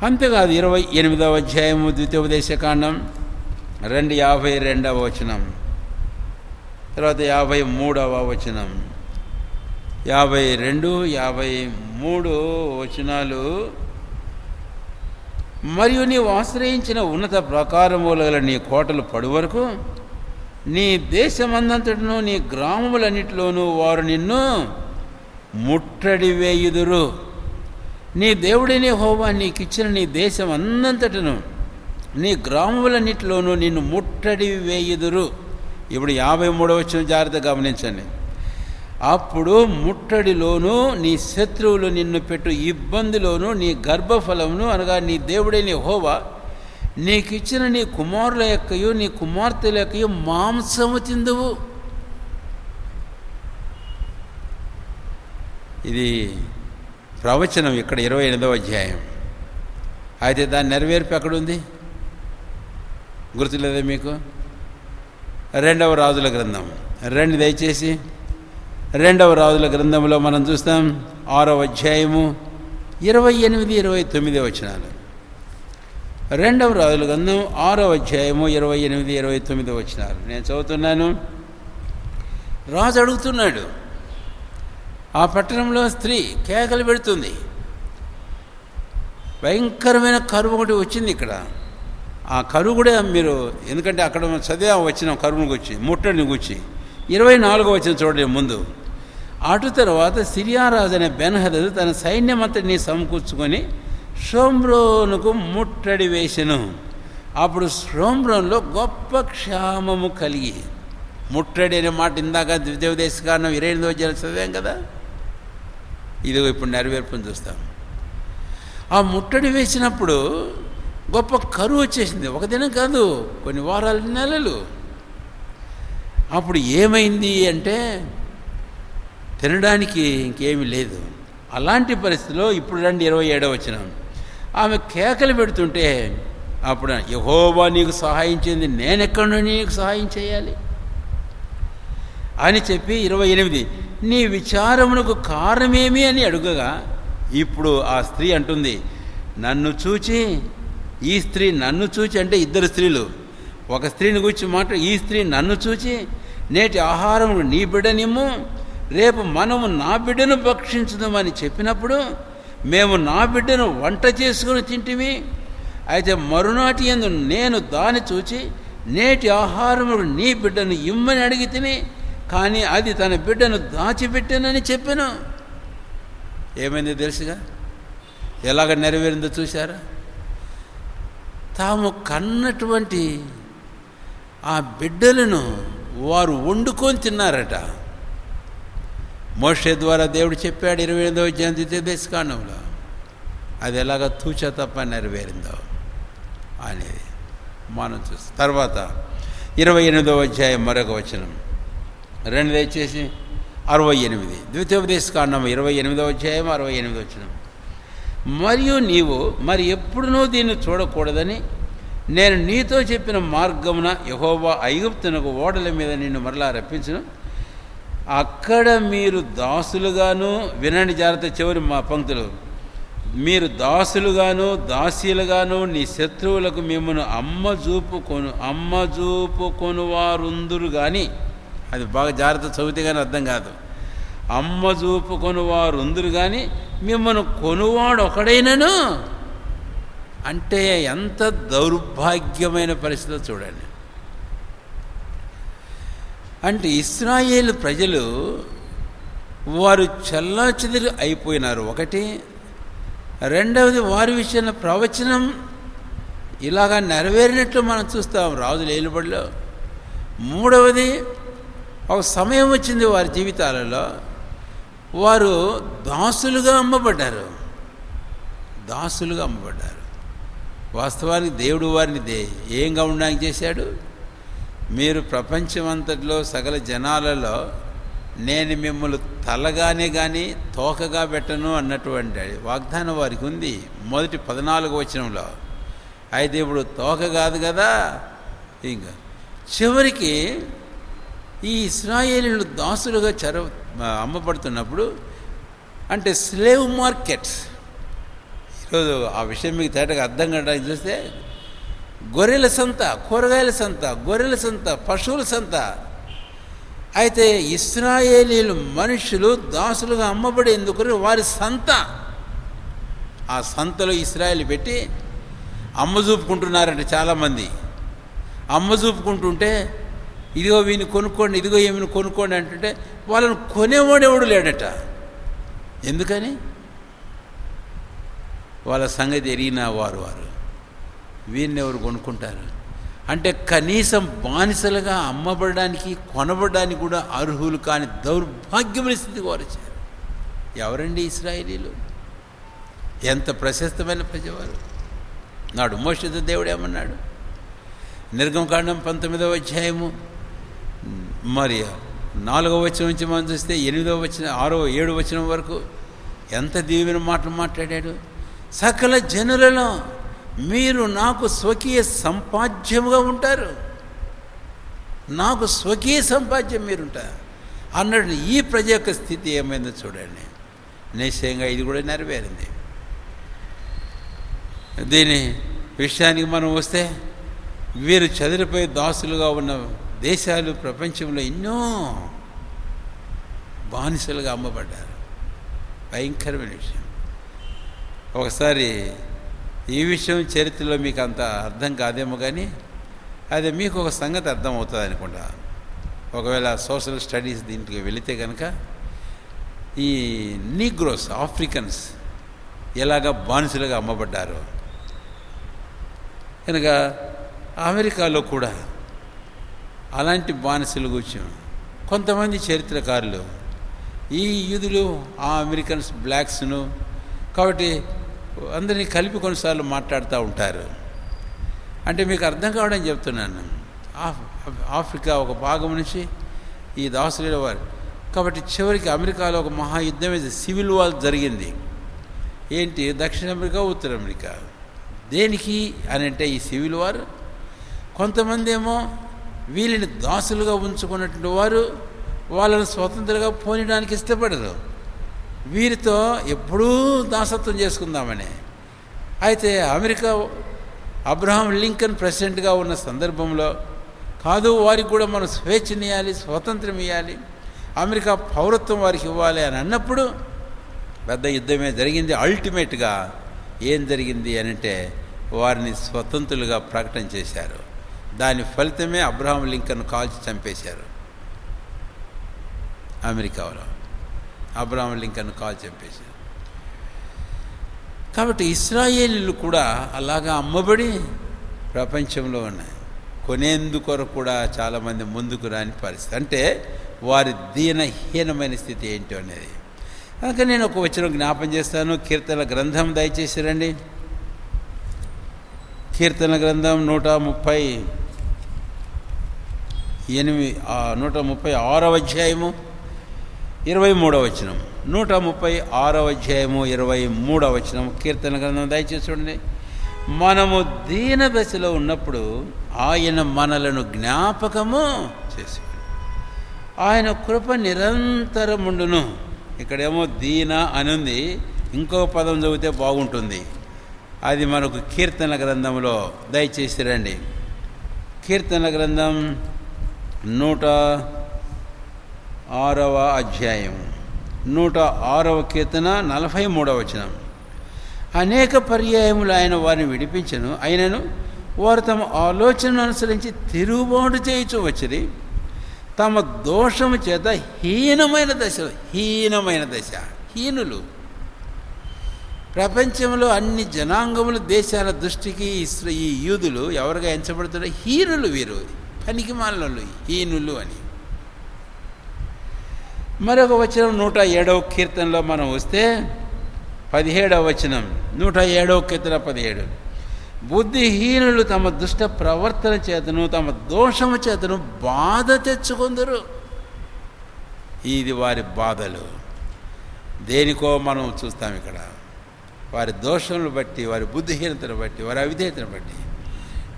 అంతేకాదు 28వ అధ్యాయము ద్వితీయోపదేశకాండం 52వ వచనం, తర్వాత 53వ వచనం, 52, 53 వచనాలు. మరియు నీవు ఆశ్రయించిన ఉన్నత ప్రాకారముల గల నీ కోటలు పడు వరకు నీ దేశమందంతటను నీ గ్రామములన్నిటిలోనూ వారు నిన్ను ముట్టడి వేయుదురు. నీ దేవుడైన యెహోవా నీకిచ్చిన నీ దేశం అందంతటను నీ గ్రామములన్నిటిలోనూ నిన్ను ముట్టడి వేయుదురు. ఇప్పుడు 53వ వచనం జాగ్రత్తగా గమనించండి. అప్పుడు ముట్టడిలోనూ నీ శత్రువులు నిన్ను పెట్టు ఇబ్బందిలోనూ నీ గర్భఫలమును అనగా నీ దేవుడైన యెహోవా నీకిచ్చిన నీ కుమారుల యొక్కయు నీ కుమార్తెల యొక్కయు మాంసము తిందువు. ఇది ప్రవచనం ఇక్కడ 28వ అధ్యాయం. అయితే దాని నెరవేర్పు ఎక్కడుంది గుర్తులేదా మీకు? 2వ రాజుల గ్రంథం రండి దయచేసి. 2వ రాజుల గ్రంథంలో మనం చూస్తాం 6వ అధ్యాయము 28, 29 వచనాలు. 2వ రాజుల గ్రంథం 6వ అధ్యాయము 28, 29 వచనాలు నేను చదువుతున్నాను. రాజు అడుగుతున్నాడు. ఆ పట్టణంలో స్త్రీ కేకలు పెడుతుంది. భయంకరమైన కరువు ఒకటి వచ్చింది ఇక్కడ. ఆ కరువు కూడా మీరు ఎందుకంటే అక్కడ చదివా వచ్చిన కరువును గుచ్చి ముట్టడిని గుచ్చి 24వ వచనం చూడండి ముందు. అటు తర్వాత సిరియా రాజు అనే బెన్హదదు తన సైన్యం అంతటిని సమకూర్చుకొని షోమ్రోనుకు ముట్టడి వేసెను. అప్పుడు షోమ్రోన్లో గొప్ప క్షామము కలిగి, ముట్టడి అనే మాట ఇందాక ద్వితీయోపదేశకాండం 28వ అధ్యాయం చదివాం కదా, ఇది ఇప్పుడు నెరవేర్పుని చూస్తాం. ఆ ముట్టడి వేసినప్పుడు గొప్ప కరువు వచ్చేసింది. ఒక దినం కాదు, కొన్ని వారాలు, నెలలు. అప్పుడు ఏమైంది అంటే తినడానికి ఇంకేమీ లేదు. అలాంటి పరిస్థితిలో ఇప్పుడు రండి 27వ వచనం. ఆమె కేకలు పెడుతుంటే అప్పుడు యెహోవా నీకు సహాయం చేయండి, నేనెక్కడ నుండి నీకు సహాయం చేయాలి అని చెప్పి 28 నీ విచారమునకు కారణమేమి అని అడుగగా ఇప్పుడు ఆ స్త్రీ అంటుంది, నన్ను చూచి, ఈ స్త్రీ నన్ను చూచి అంటే ఇద్దరు స్త్రీలు, ఒక స్త్రీని గురించి ఈ స్త్రీ నన్ను చూచి నేటి ఆహారమును నీ బిడ్డనిమ్ము, రేపు మనము నా బిడ్డను భక్షించుదామని చెప్పినప్పుడు మేము నా బిడ్డను వంట చేసుకుని తింటిమి. అయితే మరునాటి యందు నేను దాన్ని చూచి నేటి ఆహారమును నీ బిడ్డను ఇమ్మని అడిగి తిని, కానీ అది తన బిడ్డను దాచిపెట్టానని చెప్పాను. ఏమైందో తెలుసుగా, ఎలాగ నెరవేరిందో చూశారా? తాము కన్నటువంటి ఆ బిడ్డలను వారు వండుకొని తిన్నారట. మోషే ద్వారా దేవుడు చెప్పాడు 28వ అధ్యాయం ద్వితీయోపదేశకాండంలో. అది ఎలాగ తూచా తప్ప నెరవేరిందో అనేది మనం చూస్తాం. తర్వాత 28వ అధ్యాయం మరొక వచనం, రెండు దయచేసి 68 ద్వితీయోపదేశకాండం 28వ అధ్యాయం 68వ వచనం. మరియు నీవు మరి ఎప్పుడునూ దీన్ని చూడకూడదని నేను నీతో చెప్పిన మార్గమున యెహోవా ఐగుప్తునకు ఓడల మీద నిన్ను మరలా రప్పించును, అక్కడ మీరు దాసులుగాను, వినండి జాగ్రత్త చివరి మా పంక్తులు, మీరు దాసులుగాను దాసీలుగాను నీ శత్రువులకు మిమ్మల్ని అమ్మజూపుకొను వారుందురు కానీ, అది బాగా జాగ్రత్త చదివితే కానీ అర్థం కాదు. అమ్మజూపుకొని వారు ఉందురు కానీ మిమ్మల్ని కొనువాడు ఒకడైనను అంటే ఎంత దౌర్భాగ్యమైన పరిస్థితి చూడండి. అంటే ఇశ్రాయేలు ప్రజలు వారు చెల్లాచెదురు అయిపోయినారు ఒకటి. రెండవది వారి విషయంలో ప్రవచనం ఇలాగా నెరవేరినట్లు మనం చూస్తాం రాజుల ఏలుబడిలో. మూడవది ఒక సమయం వచ్చింది వారి జీవితాలలో, వారు దాసులుగా అమ్మబడ్డారు. వాస్తవానికి దేవుడు వారిని ఏంగా ఉండడానికి చేశాడు? మీరు ప్రపంచమంతట్లో సకల జనాలలో నేను మిమ్మల్ని తలగానే కానీ తోకగా పెట్టను అన్నటువంటి వాగ్దానం వారికి ఉంది మొదటి 14వ వచనంలో. అయితే ఇప్పుడు తోక కాదు కదా, ఇంకా చివరికి ఈ ఇశ్రాయేలీయులు దాసులుగా అమ్మబడుతున్నప్పుడు అంటే స్లేవ్ మార్కెట్స్. ఈరోజు ఆ విషయం మీకు తేటగా అర్థం కావడానికి చూస్తే గొర్రెల సంత, కూరగాయల సంత, గొర్రెల సంత, పశువుల సంత. అయితే ఇశ్రాయేలీయులు మనుషులు దాసులుగా అమ్మబడేందుకు వారి సంత, ఆ సంతలో ఇశ్రాయేలు పెట్టి అమ్మ చూపుకుంటున్నారంటే చాలామంది. అమ్మ చూపుకుంటుంటే ఇదిగో వీని కొనుక్కోండి, ఇదిగో ఏమైనా కొనుక్కోండి అంటుంటే వాళ్ళని కొనేవాడెవడు లేడట. ఎందుకని? వాళ్ళ సంగతి ఎరిగిన వారు వీరిని ఎవరు కొనుక్కుంటారు? అంటే కనీసం బానిసలుగా అమ్మబడడానికి కొనబడడానికి కూడా అర్హులు కాని దౌర్భాగ్యమైన స్థితికి వారు వచ్చారు. ఎవరండి ఇశ్రాయేలీయులు? ఎంత ప్రశస్తమైన ప్రజవారు. నాడు మోషేతో దేవుడు ఏమన్నాడు? నిర్గమకాండం 19వ అధ్యాయము మరి 4వ వచనం నుంచి మనం చూస్తే 8వ వచనం 6వ 7వ వచనం వరకు ఎంత దీవెన మాటలు మాట్లాడాడు. సకల జనులలో మీరు నాకు స్వకీయ సంపాద్యముగా ఉంటారు, నాకు స్వకీయ సంపాద్యం మీరుంటారు అన్నాడు. ఈ ప్రజ యొక్క స్థితి ఏమైందో చూడండి. నిశ్చయంగా ఇది కూడా నెరవేరింది. దీని విషయానికి మనం వస్తే వీరు చెదిరిపోయి దాసులుగా ఉన్న దేశాలు ప్రపంచంలో ఎన్నో బానిసలుగా అమ్మబడ్డారు. భయంకరమైన విషయం. ఒకసారి ఈ విషయం చరిత్రలో మీకు అంత అర్థం కాదేమో కానీ అదే మీకు ఒక సంగతి అర్థం అవుతుంది అనుకుంటా. ఒకవేళ సోషల్ స్టడీస్ దీంట్లోకి వెళితే కనుక ఈ నీగ్రోస్, ఆఫ్రికన్స్ ఎలాగా బానిసలుగా అమ్మబడ్డారు కనుక అమెరికాలో కూడా అలాంటి బానిసలు కూర్చొని కొంతమంది చరిత్రకారులు ఈ యూదులు ఆ అమెరికన్స్ బ్లాక్స్ను కాబట్టి అందరినీ కలిపి కొన్నిసార్లు మాట్లాడుతూ ఉంటారు. అంటే మీకు అర్థం కావడం చెప్తున్నాను. ఆఫ్రికా ఒక భాగం నుంచి ఈ దాసుల వారు కాబట్టి చివరికి అమెరికాలో ఒక మహాయుద్ధం సివిల్ వార్ జరిగింది. ఏంటి దక్షిణ అమెరికా, ఉత్తర అమెరికా. దేనికి అని అంటే ఈ సివిల్ వార్. కొంతమంది ఏమో వీళ్ళని దాసులుగా ఉంచుకున్నటువంటి వారు వాళ్ళని స్వతంత్రంగా పోనడానికి ఇష్టపడరు. వీరితో ఎప్పుడూ దాసత్వం చేసుకుందామని. అయితే అమెరికా అబ్రహాం లింకన్ ప్రెసిడెంట్గా ఉన్న సందర్భంలో కాదు, వారికి కూడా మనం స్వేచ్ఛనియాలి, స్వతంత్రం ఇవ్వాలి, అమెరికా పౌరత్వం వారికి ఇవ్వాలి అని అన్నప్పుడు పెద్ద యుద్ధమే జరిగింది. అల్టిమేట్గా ఏం జరిగింది అని అంటే వారిని స్వతంత్రులుగా ప్రకటన చేశారు. దాని ఫలితమే అబ్రహాం లింకన్ కాల్చి చంపేశారు. అమెరికాలో అబ్రహాం లింకన్ కాల్చి చంపేశారు. కాబట్టి ఇశ్రాయేలీలు కూడా అలాగా అమ్మబడి ప్రపంచంలో ఉన్నాయి. కొనేందుకొరకు కూడా చాలామంది ముందుకు రాని పరిస్థితి. అంటే వారి దీనహీనమైన స్థితి ఏంటో అనేది. అందుకని నేను ఒక వచనం జ్ఞాపం చేస్తాను. కీర్తన గ్రంథం దయచేసి రండి. కీర్తన గ్రంథం 136వ అధ్యాయము 23వ వచనం. 136వ అధ్యాయము 23వ వచనం కీర్తన గ్రంథం దయచేసి చూడండి. మనము దీన దశలో ఉన్నప్పుడు ఆయన మనలను జ్ఞాపకము చేసి ఆయన కృప నిరంతరముండును. ఇక్కడేమో దీన అనుంది, ఇంకో పదం చదివితే బాగుంటుంది. అది మనకు కీర్తన గ్రంథంలో దయచేసి రండి. కీర్తన గ్రంథం 106వ అధ్యాయం 106వ కీర్తన 43వ వచనం. అనేక పర్యాయములు ఆయన వారిని విడిపించను, అయినను వారు తమ ఆలోచనను అనుసరించి తిరుగుబాటు చేయుచు వచ్చిరి. తమ దోషము చేత హీనమైన దశ హీనులు. ప్రపంచంలో అన్ని జనాంగములు దేశాల దృష్టికి ఈ యూదులు ఎవరుగా ఎంచబడుతున్నారు? హీనులు. వీరు పనికిమాలినోళ్ళు, హీనులు అని. మరొక వచనం 107వ కీర్తనలో మనం వస్తే 17వ వచనం, 107వ కీర్తన 17. బుద్ధిహీనులు తమ దుష్ట ప్రవర్తన చేతను తమ దోషము చేతను బాధ తెచ్చుకుందరు. ఇది వారి బాధలు. దేనికో మనం చూస్తాం ఇక్కడ. వారి దోషములను బట్టి, వారి బుద్ధిహీనతను బట్టి, వారి అవిధేయతను బట్టి.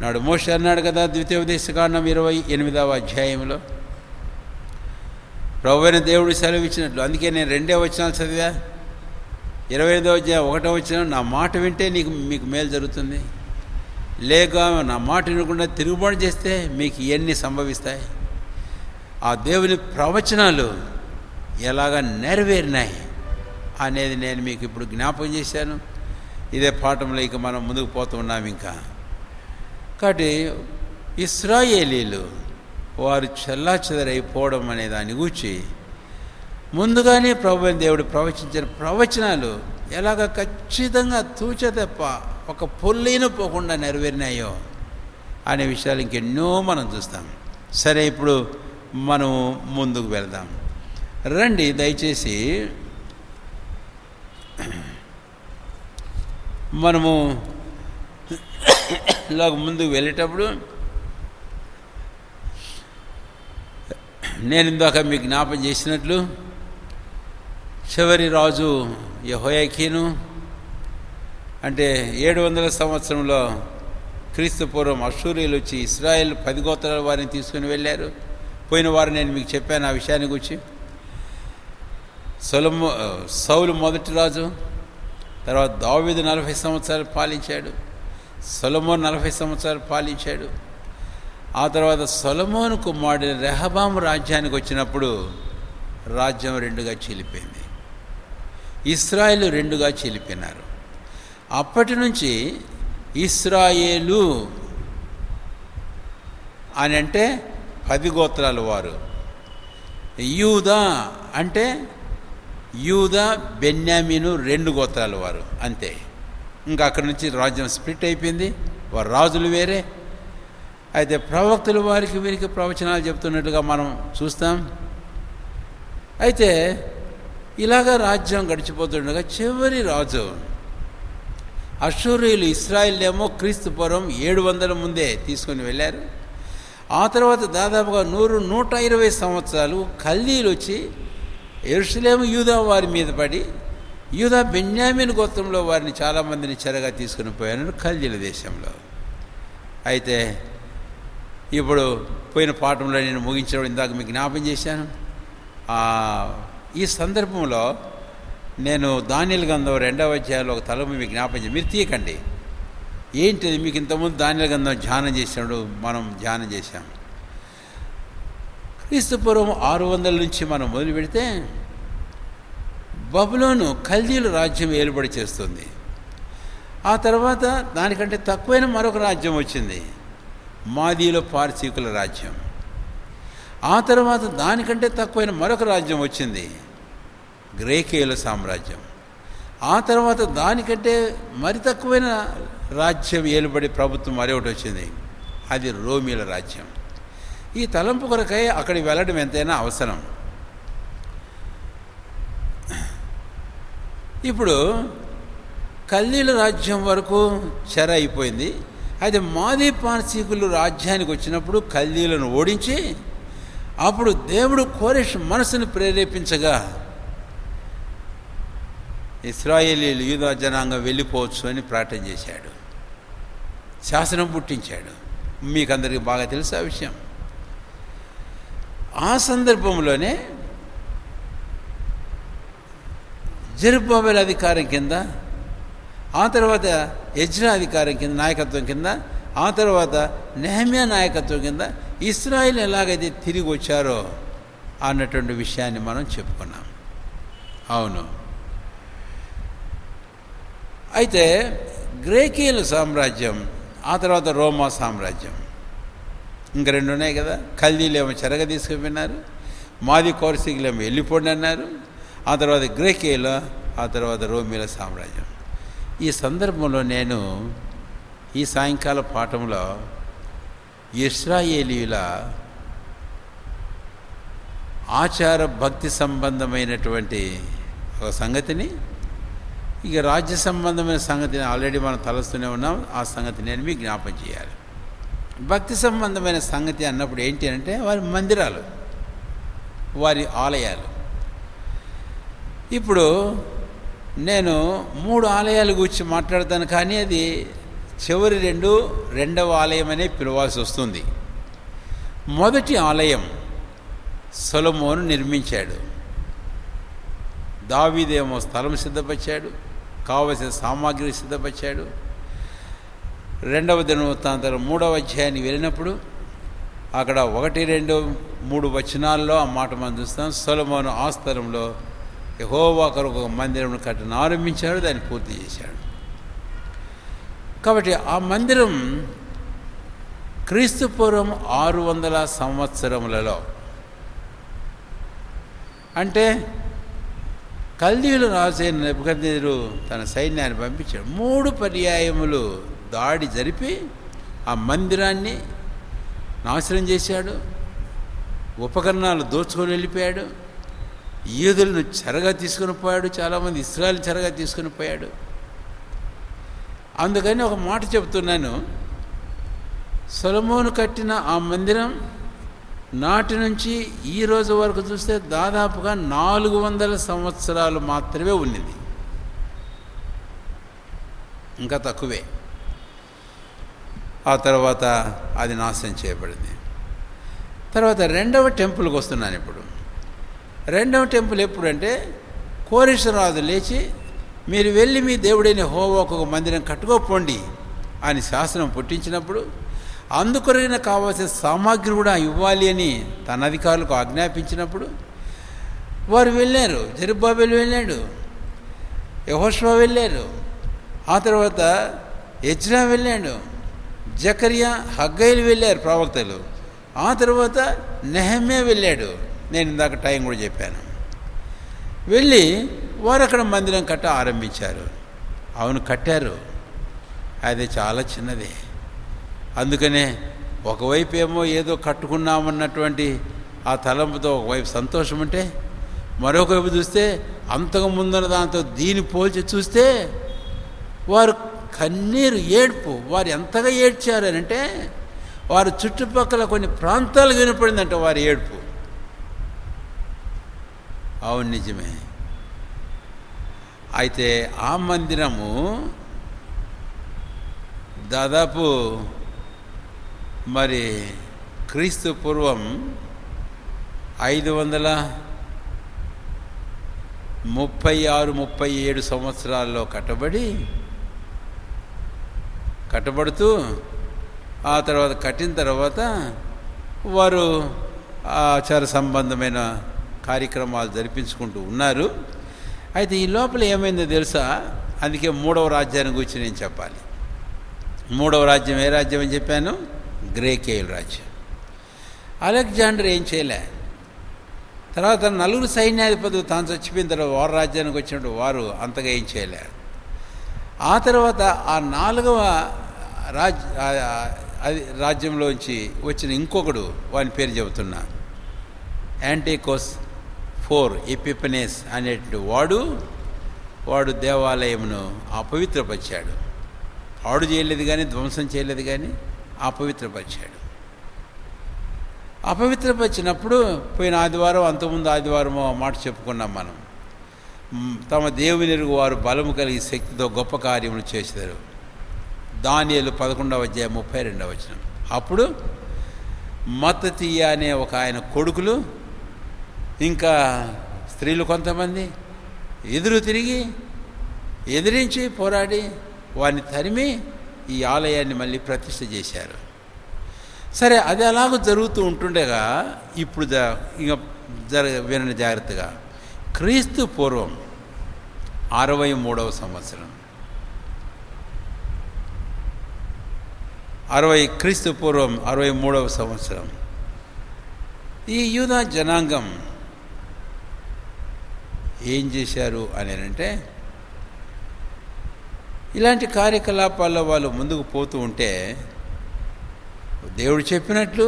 నాడు మోషే అన్నాడు కదా, ద్వితీయోపదేశకాండం 28వ అధ్యాయంలో ప్రభువైన దేవుడు సెలవిచ్చినట్లు. అందుకే నేను 2వ వచనాలు చదివా. 25వ అధ్యాయం 1వ వచనం, నా మాట వింటే మీకు మేలు జరుగుతుంది, లేక నా మాట వినకుండా తిరుగుబాటు చేస్తే మీకు ఎన్ని సంభవిస్తాయి. ఆ దేవుని ప్రవచనాలు ఎలాగ నెరవేరినాయి అనేది నేను మీకు ఇప్పుడు జ్ఞాపకం చేశాను. ఇదే పాఠంలో ఇక మనం ముందుకు పోతున్నాం. ఇంకా కాబట్టి ఇశ్రాయేలీలు వారు చెల్లాచెదరైపోవడం అనే దాన్ని గూర్చి ముందుగానే ప్రభువైన దేవుడు ప్రవచించిన ప్రవచనాలు ఎలాగ ఖచ్చితంగా తూచ తప్ప ఒక పొల్లైన పోకుండా నెరవేరినాయో అనే విషయాలు ఇంకెన్నో మనం చూస్తాం. సరే, ఇప్పుడు మనం ముందుకు వెళ్దాం రండి. దయచేసి మనము ఇలాగ ముందుకు వెళ్ళేటప్పుడు నేను ఇందాక మీకు జ్ఞాపం చేసినట్లు చివరి రాజు యెహోయాకీను అంటే 700 సంవత్సరంలో క్రీస్తు పూర్వం అష్షూరీయులు వచ్చి ఇశ్రాయేల్ 10 గోత్రాల వారిని తీసుకుని వెళ్ళారు. పోయిన వారు నేను మీకు చెప్పాను ఆ విషయాన్ని గురించి. సౌలు మొదటి రాజు, తర్వాత దావీదు 40 సంవత్సరాలు పాలించాడు, సొలొమోను 40 సంవత్సరాలు పాలించాడు. ఆ తర్వాత సొలొమోను కుమారుడు రెహబాము రాజ్యానికి వచ్చినప్పుడు రాజ్యం 2గా చీలిపోయింది. ఇశ్రాయేలు 2గా చీలిపోయినారు. అప్పటి నుంచి ఇశ్రాయేలు అని అంటే 10 గోత్రాల వారు. యూదా అంటే యూదా బెన్యామీను 2 గోత్రాల వారు, అంతే. ఇంకా అక్కడి నుంచి రాజ్యం స్ప్లిట్ అయిపోయింది. వారు రాజులు వేరే. అయితే ప్రవక్తలు వారికి వీరికి ప్రవచనాలు చెప్తున్నట్టుగా మనం చూస్తాం. అయితే ఇలాగా రాజ్యం గడిచిపోతుండగా చివరి రాజు అష్షూరీయులు ఇశ్రాయేల్ క్రీస్తు పూర్వం 700 ముందే తీసుకొని వెళ్ళారు. ఆ తర్వాత దాదాపుగా 100-120 సంవత్సరాలు కల్దీలు వచ్చి యెరూషలేము యూదా వారి మీద పడి యూదా బెన్యామీను గోత్రంలో వారిని చాలామందిని చెరగా తీసుకుని పోయాను కల్దీల దేశంలో. అయితే ఇప్పుడు పోయిన పాఠంలో నేను ముగించడం ఇందాక మీకు జ్ఞాపం చేశాను. ఈ సందర్భంలో నేను దానియేలు గ్రంథం 2వ అధ్యాయంలో ఒక తలము మీకు జ్ఞాపం చేసి, మీరు తీయకండి ఏంటిది, మీకు ఇంతకుముందు దానియేలు గ్రంథం ధ్యానం చేసినప్పుడు మనం ధ్యానం చేశాం. క్రీస్తుపూర్వం 600 నుంచి మనం మొదలు పెడితే బబులోను కల్దీయుల రాజ్యం ఏలుబడి చేస్తుంది. ఆ తర్వాత దానికంటే తక్కువైన మరొక రాజ్యం వచ్చింది, మాదీలో పార్సీకుల రాజ్యం. ఆ తర్వాత దానికంటే తక్కువైన మరొక రాజ్యం వచ్చింది, గ్రేకేయుల సామ్రాజ్యం. ఆ తర్వాత దానికంటే మరి తక్కువైన రాజ్యం ఏలుబడి ప్రభుత్వం మరొకటి వచ్చింది, అది రోమీల రాజ్యం. ఈ తలంపు కొరకై అక్కడికి వెళ్ళడం ఎంతైనా అవసరం. ఇప్పుడు కల్దీల రాజ్యం వరకు చెర అయిపోయింది. అయితే మాదీ పార్సీకులు రాజ్యానికి వచ్చినప్పుడు కల్దీలను ఓడించి అప్పుడు దేవుడు కోరెష్ మనసును ప్రేరేపించగా ఇశ్రాయేలీయులు యూదా జనాంగం వెళ్ళిపోవచ్చు అని ప్రకటన చేశాడు, శాసనం పుట్టించాడు. మీకందరికీ బాగా తెలుసు ఆ విషయం. ఆ సందర్భంలోనే జెరుబ్బాబెలు అధికారం కింద, ఆ తర్వాత ఎజ్రా అధికారం కింద నాయకత్వం కింద, ఆ తర్వాత నెహమ్యా నాయకత్వం కింద ఇశ్రాయేలు ఎలాగైతే తిరిగి వచ్చారో అన్నటువంటి విషయాన్ని మనం చెప్పుకున్నాం. అవును. అయితే గ్రేకీయుల సామ్రాజ్యం, ఆ తర్వాత రోమా సామ్రాజ్యం, ఇంకా 2 ఉన్నాయి కదా. కల్దీలేమో చెరగ తీసుకుపోయినారు, మాది కోర్సికులేమో వెళ్ళిపోండి అన్నారు. ఆ తర్వాత గ్రేకేయుల, ఆ తర్వాత రోమీల సామ్రాజ్యం. ఈ సందర్భంలో నేను ఈ సాయంకాల పాఠంలో ఇశ్రాయేలీయుల ఆచార భక్తి సంబంధమైనటువంటి ఒక సంగతిని, ఇక రాజ్య సంబంధమైన సంగతిని ఆల్రెడీ మనం తలస్తూనే ఉన్నాం. ఆ సంగతి నేను మీకు జ్ఞాపకం చేయాలి. భక్తి సంబంధమైన సంగతి అన్నప్పుడు ఏంటి అంటే వారి మందిరాలు, వారి ఆలయాలు. ఇప్పుడు నేను 3 ఆలయాల గురించి మాట్లాడతాను, కానీ అది చివరి 2వ ఆలయం అనే పిలవాల్సి వస్తుంది. మొదటి ఆలయం సొలొమోను నిర్మించాడు. దావీదేమో స్థలం సిద్ధపరిచాడు, కావలసిన సామాగ్రి సిద్ధపరిచాడు. 2వ దినవృత్తాంతం 3వ అధ్యాయానికి వెళ్ళినప్పుడు అక్కడ 1, 2, 3 వచనాల్లో ఆ మాట మనం చూస్తాం. సొలొమోను ఆ స్థలంలో యెహోవా కొరకు ఒక మందిరం కట్టను ఆరంభించాడు, దాన్ని పూర్తి చేశాడు. కాబట్టి ఆ మందిరం క్రీస్తుపూర్వం 600 సంవత్సరములలో, అంటే కల్దీయుల రాజు అయిన నెబుకద్నెజరు తన సైన్యాన్ని పంపించాడు. 3 పర్యాయములు దాడి జరిపి ఆ మందిరాన్ని నాశనం చేశాడు, ఉపకరణాలు దోచుకొని వెళ్ళిపోయాడు, యూదులను చెరగా తీసుకుని పోయాడు, చాలామంది ఇశ్రాయేలు చెరగా తీసుకుని పోయాడు. అందుకని ఒక మాట చెబుతున్నాను, సొలొమోను కట్టిన ఆ మందిరం నాటి నుంచి ఈ రోజు వరకు చూస్తే దాదాపుగా 400 సంవత్సరాలు మాత్రమే ఉన్నది, ఇంకా తక్కువే. ఆ తర్వాత అది నాశనం చేయబడింది. తర్వాత 2వ టెంపుల్కి వస్తున్నాను. ఇప్పుడు 2వ టెంపుల్ ఎప్పుడంటే కోరెషు రాజు లేచి మీరు వెళ్ళి మీ దేవుడైన యెహోవాకు ఒక మందిరం కట్టుకోపోండి అని శాసనం పుట్టించినప్పుడు అందుకొరగిన కావాల్సిన సామాగ్రి కూడా ఇవ్వాలి అని తన అధికారులకు ఆజ్ఞాపించినప్పుడు వారు వెళ్ళారు. జెరుబ్బాబెలు వెళ్ళాడు, యెహోషువ వెళ్ళారు, ఆ తర్వాత ఎజ్రా వెళ్ళాడు, జకర్యా, హగ్గయిలు వెళ్ళారు ప్రవక్తలు, ఆ తర్వాత నెహమ్యా వెళ్ళాడు. నేను ఇందాక టైం కూడా చెప్పాను. వెళ్ళి వారు అక్కడ మందిరం కట్ట ఆరంభించారు. అవును, కట్టారు. అది చాలా చిన్నదే. అందుకనే ఒకవైపు ఏమో ఏదో కట్టుకున్నామన్నటువంటి ఆ తలంపుతో ఒకవైపు సంతోషం ఉంటే, మరొక వైపు చూస్తే అంతకు ముందున్న దాంతో దీన్ని పోల్చి చూస్తే వారు కన్నీరు, ఏడ్పు. వారు ఎంతగా ఏడ్చారనంటే వారు చుట్టుపక్కల కొన్ని ప్రాంతాలకు వినపడిందంట వారి ఏడ్పు. అవును, నిజమే. అయితే ఆ మందిరము దాదాపు మరి క్రీస్తు పూర్వం 536-37 సంవత్సరాల్లో కట్టబడుతూ ఆ తర్వాత కట్టిన తర్వాత వారు ఆచార సంబంధమైన కార్యక్రమాలు జరిపించుకుంటూ ఉన్నారు. అయితే ఈ లోపల ఏమైందో తెలుసా? అందుకే 3వ రాజ్యాన్ని గురించి నేను చెప్పాలి. 3వ రాజ్యం ఏ రాజ్యం అని చెప్పాను? గ్రీకేయుల రాజ్యం. అలెగ్జాండర్ ఏం చేయలే. తర్వాత 4 సైన్యాధిపతులు తాను చచ్చిపోయిన తర్వాత వారు రాజ్యానికి వచ్చినప్పుడు వారు అంతగా ఏం చేయలే. ఆ తర్వాత ఆ 4వ రాజ్యంలోంచి వచ్చిన ఇంకొకడు, వాని పేరు చెబుతున్నా, యాంటికోస్ IV ఎపిఫనెస్ అనేటువంటి వాడు దేవాలయమును అపవిత్రపరిచాడు. పాడు చేయలేదు కానీ, ధ్వంసం చేయలేదు కానీ అపవిత్రపరిచాడు. అపవిత్రపరిచినప్పుడు పోయిన ఆదివారం, అంతకుముందు ఆదివారమో మాట చెప్పుకున్నాం మనం. తమ దేవుని ఎరుగు వారు బలము కలిగి శక్తితో గొప్ప కార్యములు చేశారు. దానియేలు 11వ అధ్యాయం 32వ వచనం. అప్పుడు మత్తతీయ అనే ఒక ఆయన కొడుకులు ఇంకా స్త్రీలు కొంతమంది ఎదిరించి పోరాడి వారిని తరిమి ఈ ఆలయాన్ని మళ్ళీ ప్రతిష్ఠ చేశారు. సరే, అది అలాగూ జరుగుతూ ఉంటుండగా ఇప్పుడు వినండి జాగ్రత్తగా. క్రీస్తు పూర్వం 63వ సంవత్సరం, క్రీస్తు పూర్వం 63వ సంవత్సరం ఈ యూదా జనాంగం ఏం చేశారు అని అంటే, ఇలాంటి కార్యకలాపాల్లో వాళ్ళు ముందుకు పోతూ ఉంటే దేవుడు చెప్పినట్లు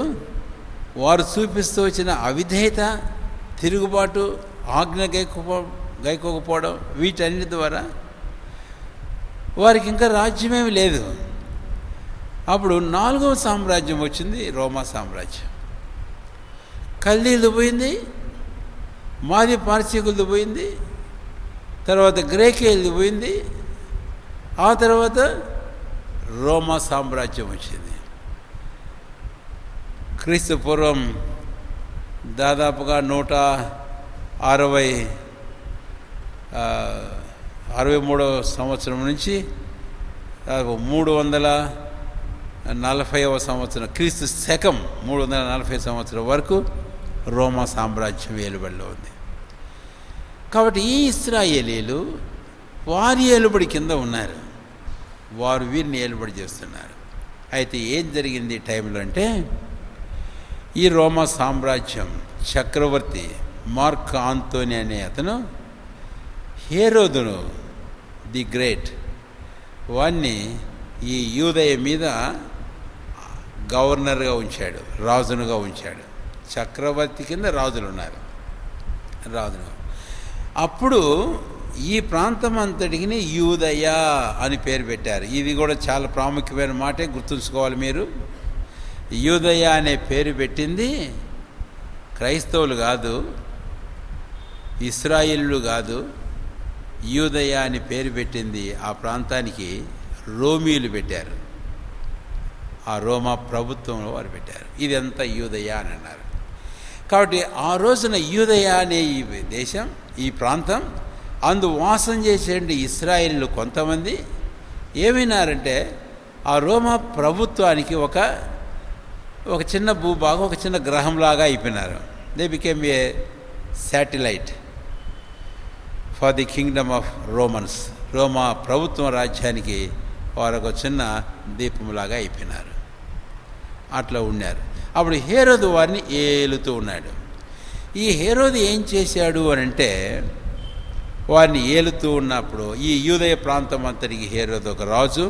వారు చూపిస్తూ వచ్చిన అవిధేయత, తిరుగుబాటు, ఆజ్ఞ గైకోకపోవడం, వీటన్నిటి ద్వారా వారికి ఇంకా రాజ్యమేమి లేదు. అప్పుడు 4వ సామ్రాజ్యం వచ్చింది, రోమా సామ్రాజ్యం. కల్దీలది పోయింది, మాది పార్సీకులది పోయింది, తర్వాత గ్రీకేయులది పోయింది, ఆ తర్వాత రోమా సామ్రాజ్యం వచ్చింది. క్రీస్తు పూర్వం దాదాపుగా 163వ సంవత్సరం నుంచి 340వ సంవత్సరం, క్రీస్తు శకం 340 సంవత్సరం వరకు రోమా సామ్రాజ్యం ఏలుబడిలో ఉంది. కాబట్టి ఈ ఇశ్రాయేలీలు వారి ఏలుబడి కింద ఉన్నారు, వారు వీరిని ఏలుబడి చేస్తున్నారు. అయితే ఏం జరిగింది ఈ టైంలో అంటే, ఈ రోమా సామ్రాజ్యం చక్రవర్తి మార్క్ ఆంతోని అనే అతను హేరోదును ది గ్రేట్ వాణ్ణి ఈ యూదయ మీద గవర్నర్గా ఉంచాడు, రాజునుగా ఉంచాడు. చక్రవర్తి కింద రాజులు ఉన్నారు, రాజును. అప్పుడు ఈ ప్రాంతం అంతటికి యూదయ అని పేరు పెట్టారు. ఇది కూడా చాలా ప్రాముఖ్యమైన మాటే, గుర్తుంచుకోవాలి మీరు. యూదయ అనే పేరు పెట్టింది క్రైస్తవులు కాదు, ఇశ్రాయేలు కాదు. యూదయ అని పేరు పెట్టింది ఆ ప్రాంతానికి రోమీలు పెట్టారు, ఆ రోమా ప్రభుత్వంలో వారు పెట్టారు. ఇదంతా యూదయ అని అన్నారు. కాబట్టి ఆ రోజున యూదయ అనే ఈ దేశం, ఈ ప్రాంతం, అందు వాసం చేసేటి ఇశ్రాయేలు కొంతమంది ఏమైనారంటే, ఆ రోమా ప్రభుత్వానికి ఒక చిన్న భూభాగం, ఒక చిన్న గ్రహంలాగా అయిపోయినారు. They became a satellite for the kingdom of Romans. రోమా ప్రభుత్వం రాజ్యానికి వారు ఒక చిన్న దీపంలాగా అయిపోయినారు, అట్లా ఉన్నారు. అప్పుడు హేరోదు వారిని ఏలుతూ ఉన్నాడు. ఈ హేరోదు ఏం చేశాడు అని అంటే, వారిని ఏలుతూ ఉన్నప్పుడు ఈ యూదయ ప్రాంతం అంతటికి హేరోదు ఒక రాజు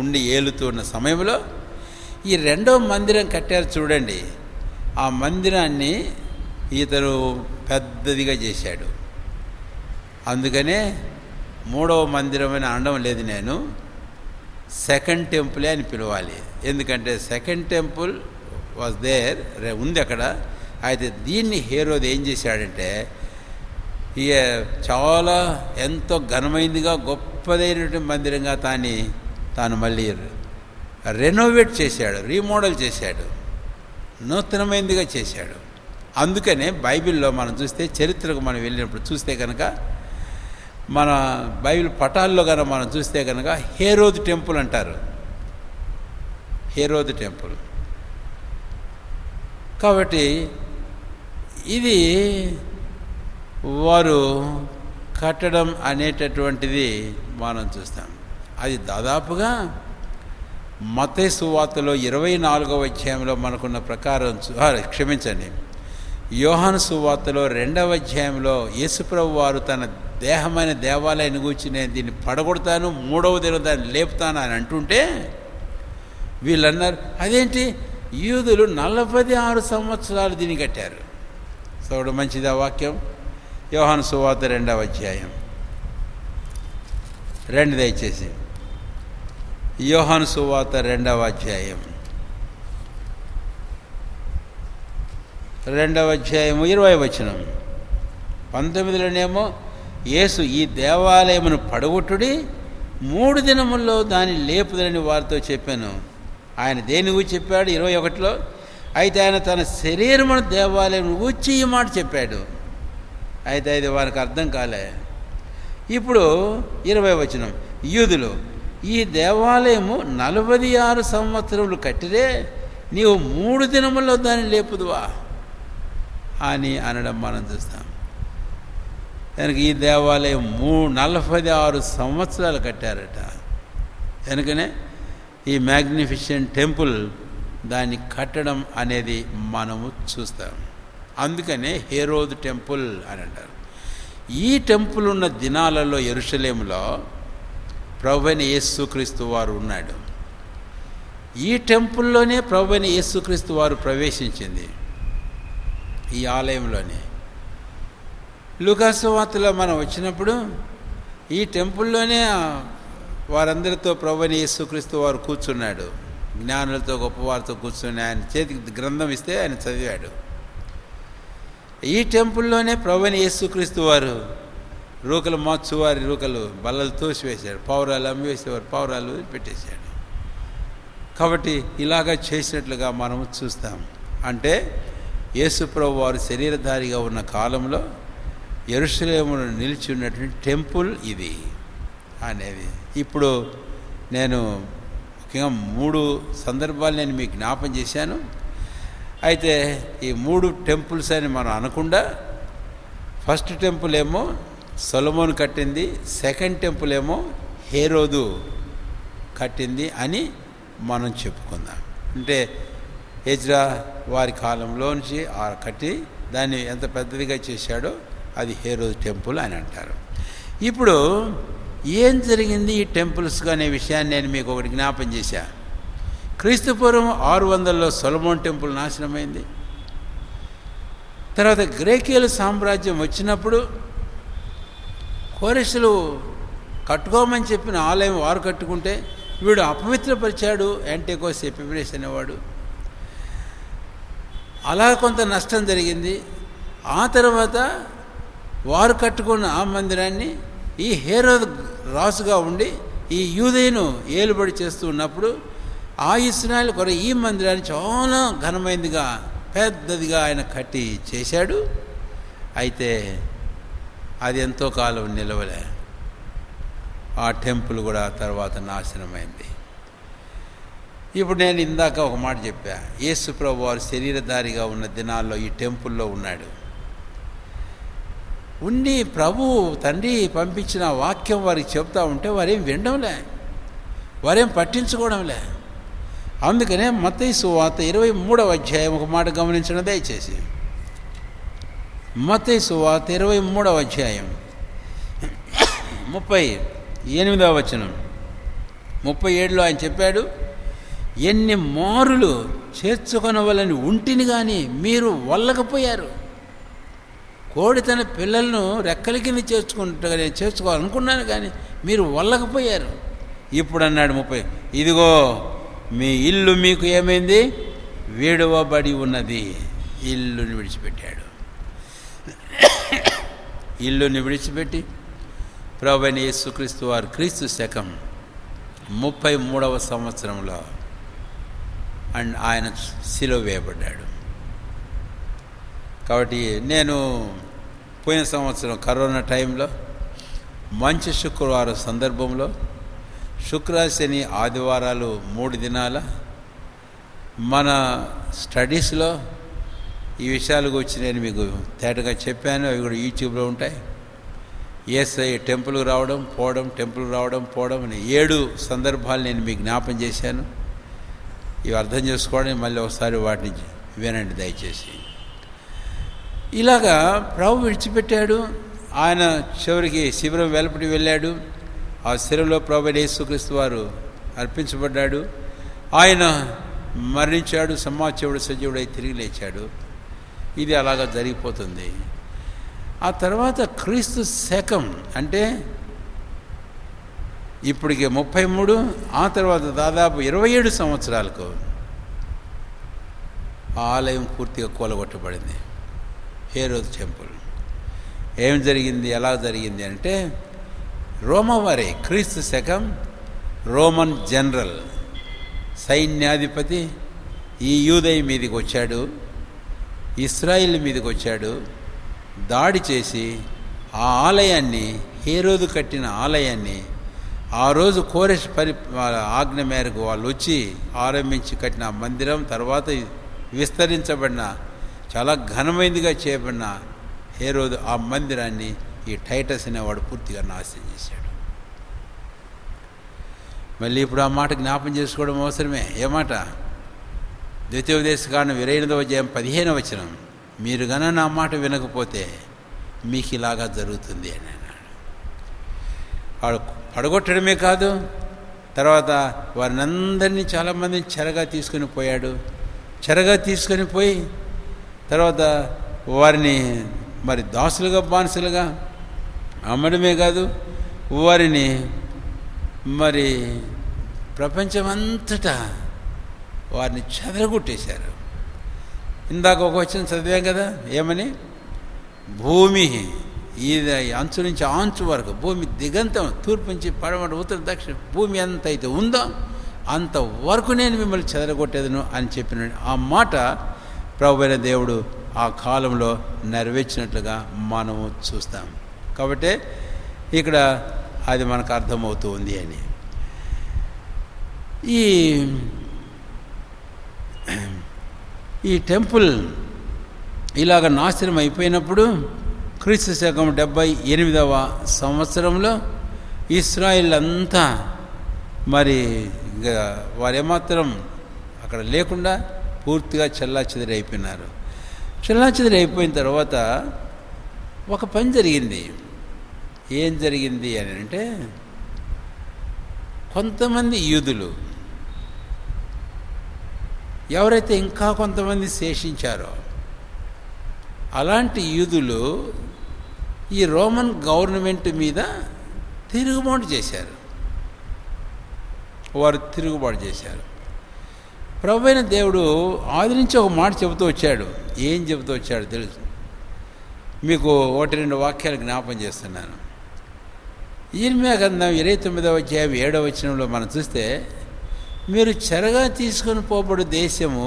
ఉండి ఏలుతూ ఉన్న సమయంలో ఈ 2వ మందిరం కట్టారు చూడండి. ఆ మందిరాన్ని ఇతను పెద్దదిగా చేశాడు. అందుకనే 3వ మందిరం అని అనడం లేదు, నేను సెకండ్ టెంపులే అని పిలవాలి. ఎందుకంటే సెకండ్ టెంపుల్ వాజ్ దేర్, ఉంది అక్కడ. అయితే దీన్ని హేరోదు ఏం చేశాడంటే ఇక చాలా ఎంతో ఘనమైనదిగా గొప్పదైనటువంటి మందిరంగా తాను మళ్ళీ రెనోవేట్ చేశాడు, రీమోడల్ చేశాడు, నూతనమైనదిగా చేశాడు. అందుకనే బైబిల్లో మనం చూస్తే, చరిత్రకు మనం వెళ్ళినప్పుడు చూస్తే కనుక, మన బైబిల్ పటాల్లో కనుక మనం చూస్తే కనుక హేరోదు టెంపుల్ అంటారు. హేరోదు టెంపుల్. కాబట్టి ఇది వారు కట్టడం అనేటటువంటిది మనం చూస్తాం. అది దాదాపుగా మత్తయి సువార్తలో 24వ అధ్యాయంలో మనకున్న ప్రకారం, క్షమించండి, యోహాను సువార్తలో 2వ అధ్యాయంలో యేసుప్రభు వారు తన దేహమైన దేవాలయాన్ని గూర్చి నేను దీన్ని పడగొడతాను, 3వ దినం దాన్ని లేపుతాను అని అంటుంటే వీళ్ళన్నారు, అదేంటి యూదులు 46 సంవత్సరాలు దీన్ని కట్టారు. చూడు మంచిది ఆ వాక్యం. యోహాను సువార్త 2వ అధ్యాయం 2 దయచేసి. యోహాను సువార్త 2వ అధ్యాయం 20వ వచనం. 19లోనేమో యేసు ఈ దేవాలయమును పడగొట్టుడి, 3 దినముల్లో దాన్ని లేపుదని వారితో చెప్పాను. ఆయన దేని గురించి చెప్పాడు? 21లో అయితే ఆయన తన శరీరమును దేవాలయం గూర్చి ఈ మాట చెప్పాడు. అయితే ఇది వారికి అర్థం కాలే. ఇప్పుడు 20వ వచనం, యూదులు ఈ దేవాలయము 46 సంవత్సరములు కట్టిరే, నీవు 3 దినముల్లో దాన్ని లేపుదువా అని అనడం మనం చూస్తాం. కనుక ఈ దేవాలయం 46 సంవత్సరాలు కట్టారట. కనుకనే ఈ మ్యాగ్నిఫిషెంట్ టెంపుల్ దాన్ని కట్టడం అనేది మనము చూస్తాం. అందుకనే హేరోదు టెంపుల్ అని అంటారు. ఈ టెంపుల్ ఉన్న దినాలలో యెరూషలేములో ప్రభువైన యేసుక్రీస్తు వారు ఉన్నాడు. ఈ టెంపుల్లోనే ప్రభువైన యేసుక్రీస్తు వారు ప్రవేశించింది, ఈ ఆలయంలోనే. లూకాసు వార్తలో మనం వచ్చినప్పుడు ఈ టెంపుల్లోనే వారందరితో ప్రభువైన యేసుక్రీస్తు వారు కూర్చున్నాడు. జ్ఞానులతో గొప్పవారితో కూర్చుని ఆయన చేతికి గ్రంథం ఇస్తే ఆయన చదివాడు. ఈ టెంపుల్లోనే ప్రభువైన యేసుక్రీస్తు వారు రూకలు మార్చువారి రూకలు బల్లలు తోసివేశాడు, పౌరాలు అమ్మివేసేవారు పౌరాలు పెట్టేశాడు. కాబట్టి ఇలాగా చేసినట్లుగా మనము చూస్తాం. అంటే యేసుప్రభు వారు శరీరధారిగా ఉన్న కాలంలో యెరూషలేములో నిలిచి ఉన్నటువంటి టెంపుల్ ఇది అనేది. ఇప్పుడు నేను ముఖ్యంగా 3 సందర్భాలు నేను మీకు జ్ఞాపం చేశాను. అయితే ఈ 3 టెంపుల్స్ అని మనం అనకుండా, ఫస్ట్ టెంపుల్ ఏమో సొలొమోను కట్టింది, సెకండ్ టెంపుల్ ఏమో హేరోదు కట్టింది అని మనం చెప్పుకుందాం. అంటే ఎజ్రా వారి కాలంలోంచి కట్టి దాన్ని ఎంత పెద్దదిగా చేశాడో అది హేరోదు టెంపుల్ అని అంటారు. ఇప్పుడు ఏం జరిగింది ఈ టెంపుల్స్గా అనే విషయాన్ని నేను మీకు ఒకటి జ్ఞాపం చేశా. క్రీస్తుపూర్వం 600లో సొలొమోన్ టెంపుల్ నాశనమైంది. తర్వాత గ్రేకీయుల సామ్రాజ్యం వచ్చినప్పుడు కోరెషులు కట్టుకోమని చెప్పిన ఆలయం వారు కట్టుకుంటే వీడు అపవిత్రపరిచాడు, యాంటియోకస్ ఎపిఫెనెస్ అనేవాడు. అలా కొంత నష్టం జరిగింది. ఆ తర్వాత వారు కట్టుకున్న ఆ మందిరాన్ని ఈ హేరోదు రాజుగా ఉండి ఈ యూదేను ఏలుబడి చేస్తూ ఉన్నప్పుడు ఆ ఇశ్రాయేలు కొరకు ఈ మందిరాన్ని చాలా ఘనమైనదిగా పెద్దదిగా ఆయన కట్టి చేశాడు. అయితే అది ఎంతో కాలం నిలవలే. ఆ టెంపుల్ కూడా తర్వాత నాశనమైంది. ఇప్పుడు నేను ఇందాక ఒక మాట చెప్పా, యేసు ప్రభు వారు శరీరధారిగా ఉన్న దినాల్లో ఈ టెంపుల్లో ఉన్నాడు. ఉండి ప్రభు తండ్రి పంపించిన వాక్యం వారికి చెప్తా ఉంటే వారేం వినడంలే, వారేం పట్టించుకోవడంలే. అందుకనే మత్తయి సువార్త 23వ అధ్యాయం ఒక మాట గమనించడం దయచేసి. మత్తయి సువార్త 23వ అధ్యాయం 38వ వచనం. 37లో ఆయన చెప్పాడు, ఎన్ని మారులు చేర్చుకొనవలని ఉంటిని కానీ మీరు వల్లకపోయారు. కోడి తన పిల్లలను రెక్కల కింద చేర్చుకుంటా నేను చేర్చుకోవాలనుకున్నాను కానీ మీరు వల్లకపోయారు. ఇప్పుడు అన్నాడు 30, ఇదిగో మీ ఇల్లు మీకు ఏమైంది, విడవబడి ఉన్నది. ఇల్లుని విడిచిపెట్టాడు. ఇల్లుని విడిచిపెట్టి ప్రభువైన యేసుక్రీస్తు వారు క్రీస్తు శకం 33వ సంవత్సరంలో ఆయన సిలువ వేయబడ్డాడు. కాబట్టి నేను పోయిన సంవత్సరం కరోనా టైంలో మంచి శుక్రవారం సందర్భంలో శుక్ర శని ఆదివారాలు 3 దినాల మన స్టడీస్లో ఈ విషయాల గురించి నేను మీకు తేటగా చెప్పాను. అవి కూడా యూట్యూబ్లో ఉంటాయి. యేసయ్య టెంపుల్కి రావడం పోవడం, టెంపుల్కి రావడం పోవడం అని 7 సందర్భాలు నేను మీకు జ్ఞాపం చేశాను. ఇవి అర్థం చేసుకోవడం మళ్ళీ ఒకసారి వాటిని వినండి దయచేసి. ఇలాగా ప్రభు విడిచిపెట్టాడు. ఆయన చివరికి శిబిరం వెలుపటి వెళ్ళాడు. ఆ శిబిరంలో ప్రభువైన యేసుక్రీస్తు వారు అర్పించబడ్డాడు. ఆయన మరణించాడు, సమాజీవుడు సజీవుడై తిరిగి లేచాడు. ఇది అలాగా జరిగిపోతుంది. ఆ తర్వాత క్రీస్తు శకం అంటే ఇప్పటికి 33, ఆ తర్వాత దాదాపు 27 సంవత్సరాలకు ఆ ఆలయం పూర్తిగా కూలగొట్టబడింది. హేరోదు టెంపుల్. ఏం జరిగింది, ఎలా జరిగింది అంటే రోమవారి క్రీస్తు శకం రోమన్ జనరల్ సైన్యాధిపతి ఈ యూదయ మీదకి వచ్చాడు, ఇస్రాయిల్ మీదకి వచ్చాడు. దాడి చేసి ఆ ఆలయాన్ని, హేరోదు కట్టిన ఆలయాన్ని, ఆ రోజు కోరెష్ ఆజ్ఞ మేరకు వాళ్ళు వచ్చి ఆరంభించి కట్టిన మందిరం, తర్వాత విస్తరించబడిన చాలా ఘనమైనదిగా చేయబడిన హేరోదు ఆ మందిరాన్ని ఈ టైటస్ అనేవాడు పూర్తిగా నాశనం చేశాడు. మళ్ళీ ఇప్పుడు ఆ మాట జ్ఞాపం చేసుకోవడం అవసరమే. ఏమాట? ద్వితీయోపదేశకాండం 28వ అధ్యాయం 15వ వచనం, మీరు గన నా మాట వినకపోతే మీకు ఇలాగా జరుగుతుంది అని అన్నాడు. వాడు పడగొట్టడమే కాదు, తర్వాత వారిని అందరినీ చాలామందిని చెరగా తీసుకొని పోయాడు. చెరగా తీసుకొని పోయి తర్వాత వారిని మరి దాసులుగా బానిసలుగా అమ్మడమే కాదు, వారిని మరి ప్రపంచమంతటా వారిని చెదరగొట్టేశారు. ఇందాక ఒక వచనం చదివాం కదా, ఏమని? భూమి ఇది అంచు నుంచి అంచు వరకు, భూమి దిగంతం, తూర్పు నుంచి పడమట ఉత్తర దక్షిణ, భూమి ఎంత అయితే ఉందో అంతవరకు నేను మిమ్మల్ని చెదరగొట్టేదను అని చెప్పిన ఆ మాట ప్రభువైన దేవుడు ఆ కాలంలో నెరవేర్చినట్లుగా మనము చూస్తాం. కాబట్టి ఇక్కడ అది మనకు అర్థమవుతూ ఉంది అని. ఈ టెంపుల్ ఇలాగ నాశనం అయిపోయినప్పుడు క్రీస్తు శకం 78వ సంవత్సరంలో ఇశ్రాయేల్ అంతా మరి వారేమాత్రం అక్కడ లేకుండా పూర్తిగా చెల్లాచెదరి అయిపోయినారు. చెల్లాచెదరి అయిపోయిన తర్వాత ఒక పని జరిగింది. ఏం జరిగింది అని అంటే, కొంతమంది యూదులు ఎవరైతే ఇంకా కొంతమంది శేషించారో అలాంటి యూదులు ఈ రోమన్ గవర్నమెంట్ మీద తిరుగుబాటు చేశారు. వారు తిరుగుబాటు చేశారు. ప్రభువైన దేవుడు ఆది నుంచి ఒక మాట చెబుతూ వచ్చాడు. ఏం చెబుతూ వచ్చాడు తెలుసు మీకు. 1-2 వాక్యాలు జ్ఞాపం చేస్తున్నాను. ఇర్మియా గ్రంథం 29వ అధ్యాయం 7వ వచనంలో మనం చూస్తే, మీరు చెరగా తీసుకొని పోబడు దేశము,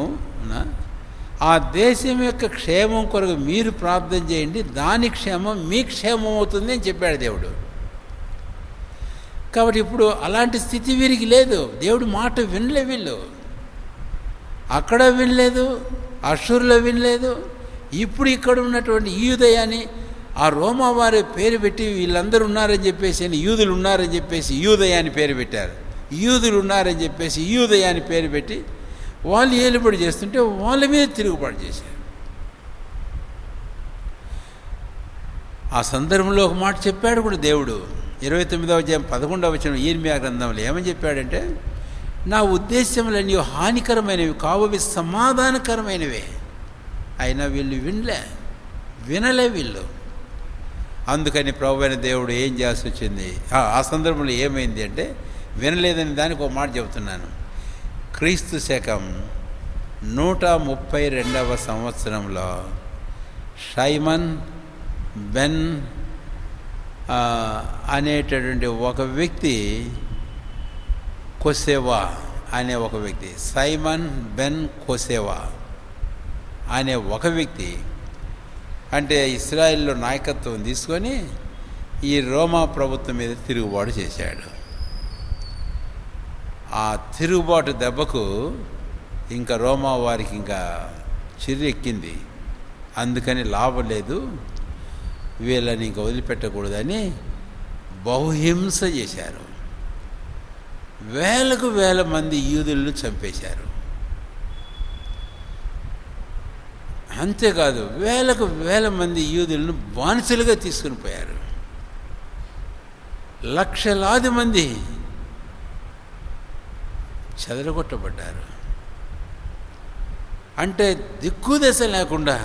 ఆ దేశం యొక్క క్షేమం కొరకు మీరు ప్రార్థన చేయండి, దాని క్షేమం మీ క్షేమం అవుతుంది అని చెప్పాడు దేవుడు. కాబట్టి ఇప్పుడు అలాంటి స్థితి వీరికి లేదు. దేవుడి మాట వినలే వీళ్ళు. అక్కడ వినలేదు, అషూరులో వినలేదు. ఇప్పుడు ఇక్కడ ఉన్నటువంటి యూదయాన్ని ఆ రోమా వారి పేరు పెట్టి వీళ్ళందరూ ఉన్నారని చెప్పేసి, యూదులు ఉన్నారని చెప్పేసి యూదయాన్ని పేరు పెట్టారు. యూదులు ఉన్నారని చెప్పేసి యూదయాన్ని పేరు పెట్టి వాళ్ళు ఏలుబడి చేస్తుంటే వాళ్ళ మీద తిరుగుబాటు చేశారు. ఆ సందర్భంలో ఒక మాట చెప్పాడు కూడా దేవుడు. 29వ అధ్యాయం 11వ వచనం ఇర్మియా గ్రంథంలో ఏమని చెప్పాడంటే, నా ఉద్దేశములన్నీ హానికరమైనవి కావవి, సమాధానకరమైనవే. అయినా వీళ్ళు వినలే వీళ్ళు. అందుకని ప్రభువైన దేవుడు ఏం చేయాల్సి వచ్చింది. ఆ సందర్భంలో ఏమైంది అంటే, వినలేదని దానికి ఒక మాట చెబుతున్నాను. క్రీస్తు శకం 132వ సంవత్సరంలో షైమన్ బెన్ అనేటటువంటి ఒక వ్యక్తి, కొసేవా అనే ఒక వ్యక్తి, సైమన్ బెన్ కొసేవా అనే ఒక వ్యక్తి, అంటే ఇస్రాయేల్లో నాయకత్వం తీసుకొని ఈ రోమా ప్రభుత్వం మీద తిరుగుబాటు చేశాడు. ఆ తిరుగుబాటు దెబ్బకు ఇంకా రోమా వారికి ఇంకా చిర్రెక్కింది. అందుకని లాభం లేదు, వీళ్ళని ఇంకా వదిలిపెట్టకూడదని బహుహింస చేశారు. వేలకు వేల మంది యూదులను చంపేశారు. అంతేకాదు, వేలకు వేల మంది యూదులను బానిసలుగా తీసుకుని పోయారు. లక్షలాది మంది చెదరగొట్టబడ్డారు. అంటే దిక్కుదశ లేకుండా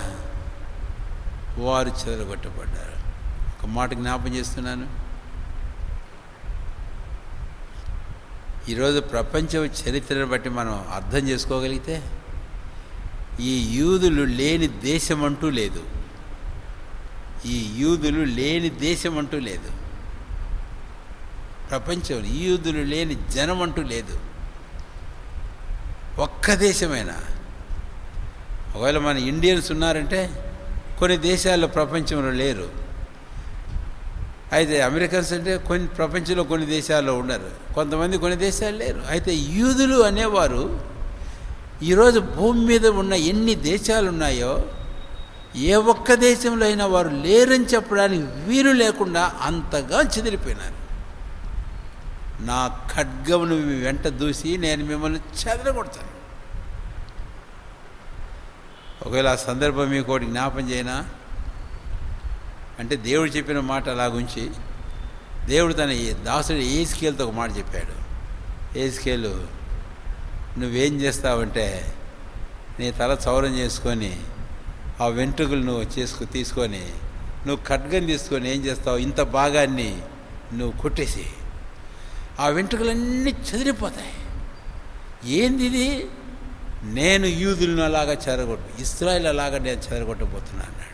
వారు చెదరగొట్టబడ్డారు. ఒక మాట జ్ఞాపం చేస్తున్నాను, ఈరోజు ప్రపంచ చరిత్రను బట్టి మనం అర్థం చేసుకోగలిగితే ఈ యూదులు లేని దేశం అంటూ లేదు. ఈ యూదులు లేని దేశం అంటూ లేదు. ప్రపంచంలో యూదులు లేని జనం అంటూ లేదు. ఒక్క దేశమైనా, ఒకవేళ మన ఇండియన్స్ ఉన్నారంటే కొన్ని దేశాల్లో ప్రపంచంలో లేరు. అయితే అమెరికన్స్ అంటే కొన్ని ప్రపంచంలో కొన్ని దేశాల్లో ఉండరు, కొంతమంది కొన్ని దేశాలు లేరు. అయితే యూదులు అనేవారు ఈరోజు భూమి మీద ఉన్న ఎన్ని దేశాలు ఉన్నాయో ఏ ఒక్క దేశంలో అయినా వారు లేరని చెప్పడానికి వీలు లేకుండా అంతగా చెదిరిపోయినారు. నా ఖడ్గమును మీ వెంట దూసి నేను మిమ్మల్ని చెదరగొడతాను. ఒకవేళ ఆ సందర్భం మీకు ఒకటి జ్ఞాపం చేయనా అంటే, దేవుడు చెప్పిన మాట అలాగుంచి దేవుడు తన దాసుడు ఏజ్కేలుతో ఒక మాట చెప్పాడు. ఏజ్కేలు, నువ్వేం చేస్తావంటే నీ తల చౌరం చేసుకొని ఆ వెంట్రుకలు నువ్వు తీసుకొని నువ్వు ఖడ్గం తీసుకొని ఏం చేస్తావు, ఇంత భాగాన్ని నువ్వు కొట్టేసి ఆ వెంట్రుకలన్నీ చెదిరిపోతాయి. ఏంది ఇది? నేను యూదులను అలాగా చెదరగొట్టు, ఇశ్రాయేలు అలాగా నేను చెదరగొట్టబోతున్నా అన్నాడు.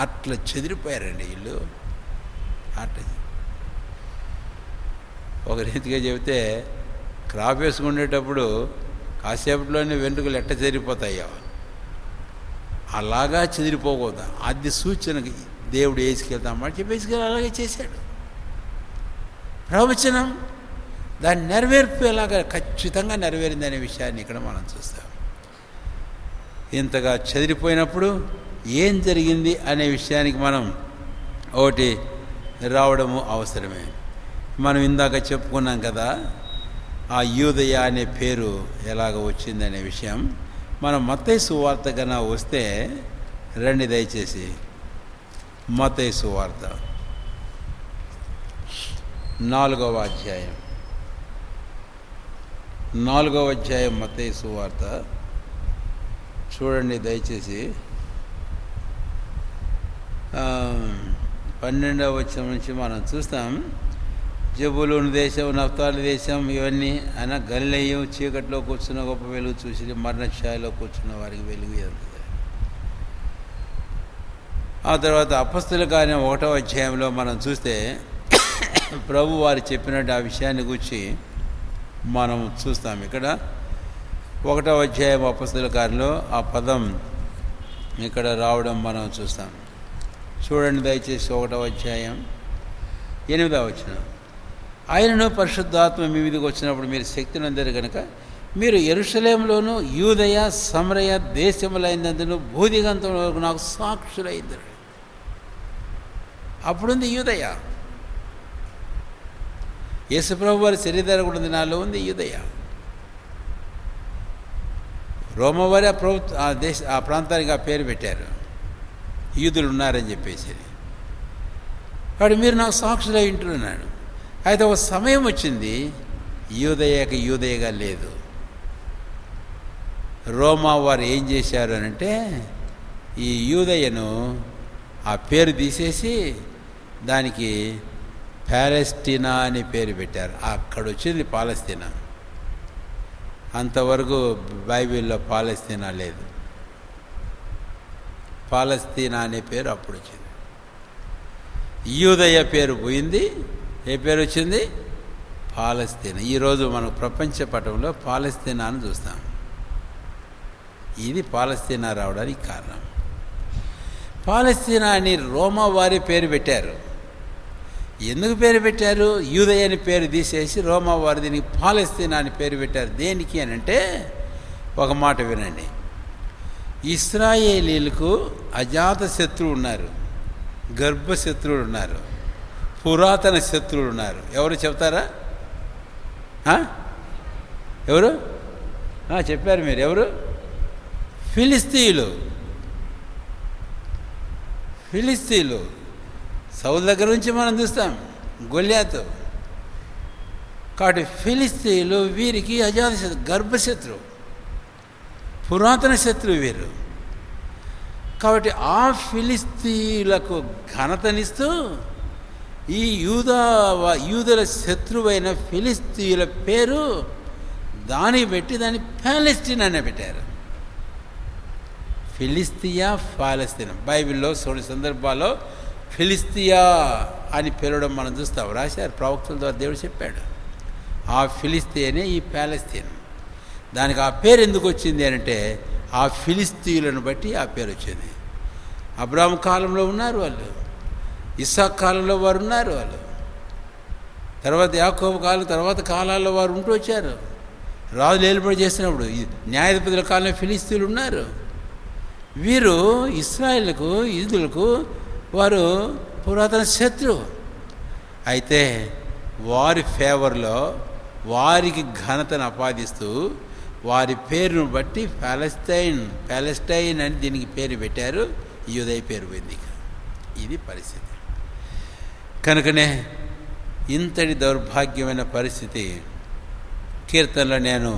అట్లా చెదిరిపోయారండి వీళ్ళు. అట్లా ఒక రీతిగా చెబితే క్రాప్ వేసుకునేటప్పుడు కాసేపట్లోనే వెంట్రుకలు ఎట్ట చెదిరిపోతాయో అలాగా చెదిరిపోకూడదు. అది సూచనకి దేవుడు వేసుకెళ్తామని చెప్పేసి అలాగే చేశాడు. ప్రవచనం దాన్ని నెరవేర్పేలాగా ఖచ్చితంగా నెరవేరిందనే విషయాన్ని ఇక్కడ మనం చూస్తాం. ఇంతగా చెదిరిపోయినప్పుడు ఏం జరిగింది అనే విషయానికి మనం ఒకటి రావడము అవసరమే. మనం ఇందాక చెప్పుకున్నాం కదా, ఆ యూదయ అనే పేరు ఎలాగ వచ్చిందనే విషయం. మనం మత్తయి సువార్త కన్నా వస్తే రండి దయచేసి. మత్తయి సువార్త 4వ అధ్యాయం మత్తయి సువార్త చూడండి దయచేసి. 12వ వచనం నుంచి మనం చూస్తాం. జబూలూను దేశం, నఫ్తాలి దేశం ఇవన్నీ అయినా గలిలయం చీకట్లో కూర్చున్న గొప్ప వెలుగు చూసి మరణఛాయలో కూర్చున్న వారికి వెలుగు ఎదుగుతుంది. ఆ తర్వాత అపొస్తలుల కార్యం 1వ అధ్యాయంలో మనం చూస్తే ప్రభు వారు చెప్పినట్టు ఆ విషయాన్ని గురించి మనం చూస్తాం. ఇక్కడ 1వ అధ్యాయం అపొస్తలుల కార్యంలో ఆ పదం ఇక్కడ రావడం మనం చూస్తాం. చూడండి దయచేసి 1వ అధ్యాయం 8వ వచనం. ఆయనను పరిశుద్ధాత్మ మీ మీదకి వచ్చినప్పుడు మీరు శక్తిని అందరు కనుక మీరు యెరూషలేములోను యూదయ సమరయ దేశములైనందును భూదిగంతం వరకు నాకు సాక్షులైందరు. అప్పుడుంది యూదయ. యేసుప్రభు వారి శరీరధారకుడు దినాల్లో ఉంది యూదయ. రోమవారి ఆ ప్రాంతానికి ఆ పేరు పెట్టారు, యూదులు ఉన్నారని చెప్పేసి. వాడు మీరు నాకు సాక్షులై ఉంటున్నాడు. అయితే ఒక సమయం వచ్చింది, యూదయగా లేదు. రోమా వారు ఏం చేశారు అనంటే ఈ యూదయను ఆ పేరు తీసేసి దానికి పాలెస్టీనా అని పేరు పెట్టారు. అక్కడ వచ్చింది పాలస్తీనా. అంతవరకు బైబిల్లో పాలస్తీనా లేదు. పాలస్తీనా అనే పేరు అప్పుడు వచ్చింది. యూదయ పేరు పోయింది. ఏ పేరు వచ్చింది? పాలస్తీనా. ఈరోజు మనం ప్రపంచ పటంలో పాలస్తీనాను చూస్తాం. ఇది పాలస్తీనా రావడానికి కారణం. పాలస్తీనా అని రోమా వారి పేరు పెట్టారు. ఎందుకు పేరు పెట్టారు? యూదయ అని పేరు తీసేసి రోమా వారు దీనికి పాలస్తీనా అని పేరు పెట్టారు. దేనికి అని అంటే, ఒక మాట వినండి. ఇశ్రాయేలీలకు అజాత శత్రువు ఉన్నారు, గర్భశత్రువులు ఉన్నారు, పురాతన శత్రువులు ఉన్నారు. ఎవరు చెప్తారా? ఎవరు చెప్పారు మీరు? ఎవరు? ఫిలిస్తీయులు. సౌల్ దగ్గర నుంచి మనం చూస్తాం గొల్యాతు. కాబట్టి ఫిలిస్తీయులు వీరికి అజాత శత్రువు, గర్భశత్రువు, పురాతన శత్రువు వీరు. కాబట్టి ఆ ఫిలిస్తీయులకు ఘనతనిస్తూ ఈ యూదుల శత్రువైన ఫిలిస్తీయుల పేరు దాన్ని పెట్టి దాన్ని పాలెస్టీనా అనే పెట్టారు. ఫిలిస్తీయా, పాలస్తీనా. బైబిల్లో కొన్ని సందర్భాల్లో ఫిలిస్తీయా అని పిలవడం మనం చూస్తాం. రాశారు, ప్రవక్తల ద్వారా దేవుడు చెప్పాడు. ఆ ఫిలిస్తీనే ఈ పాలస్తీన్. దానికి ఆ పేరు ఎందుకు వచ్చింది అంటే, ఆ ఫిలిస్తీయులను బట్టి ఆ పేరు వచ్చింది. అబ్రాహాము కాలంలో ఉన్నారు వాళ్ళు, ఇస్సాకు కాలంలో వారు ఉన్నారు వాళ్ళు, తర్వాత యాకోబు కాలం తర్వాత కాలాల్లో వారు ఉంటూ వచ్చారు. రాజులు ఏలుబడి చేసినప్పుడు న్యాయాధిపతుల కాలంలో ఫిలిస్తీయులు ఉన్నారు. వీరు ఇశ్రాయేలుకు, యూదులకు వారు పురాతన శత్రువు. అయితే వారి ఫేవర్లో వారికి ఘనతను ఆపాదిస్తూ వారి పేరును బట్టి ప్యాలెస్టైన్ అని దీనికి పేరు పెట్టారు. యూదయ పేరు పోయింది. ఇది పరిస్థితి. కనుకనే ఇంతటి దౌర్భాగ్యమైన పరిస్థితి కీర్తనలో నేను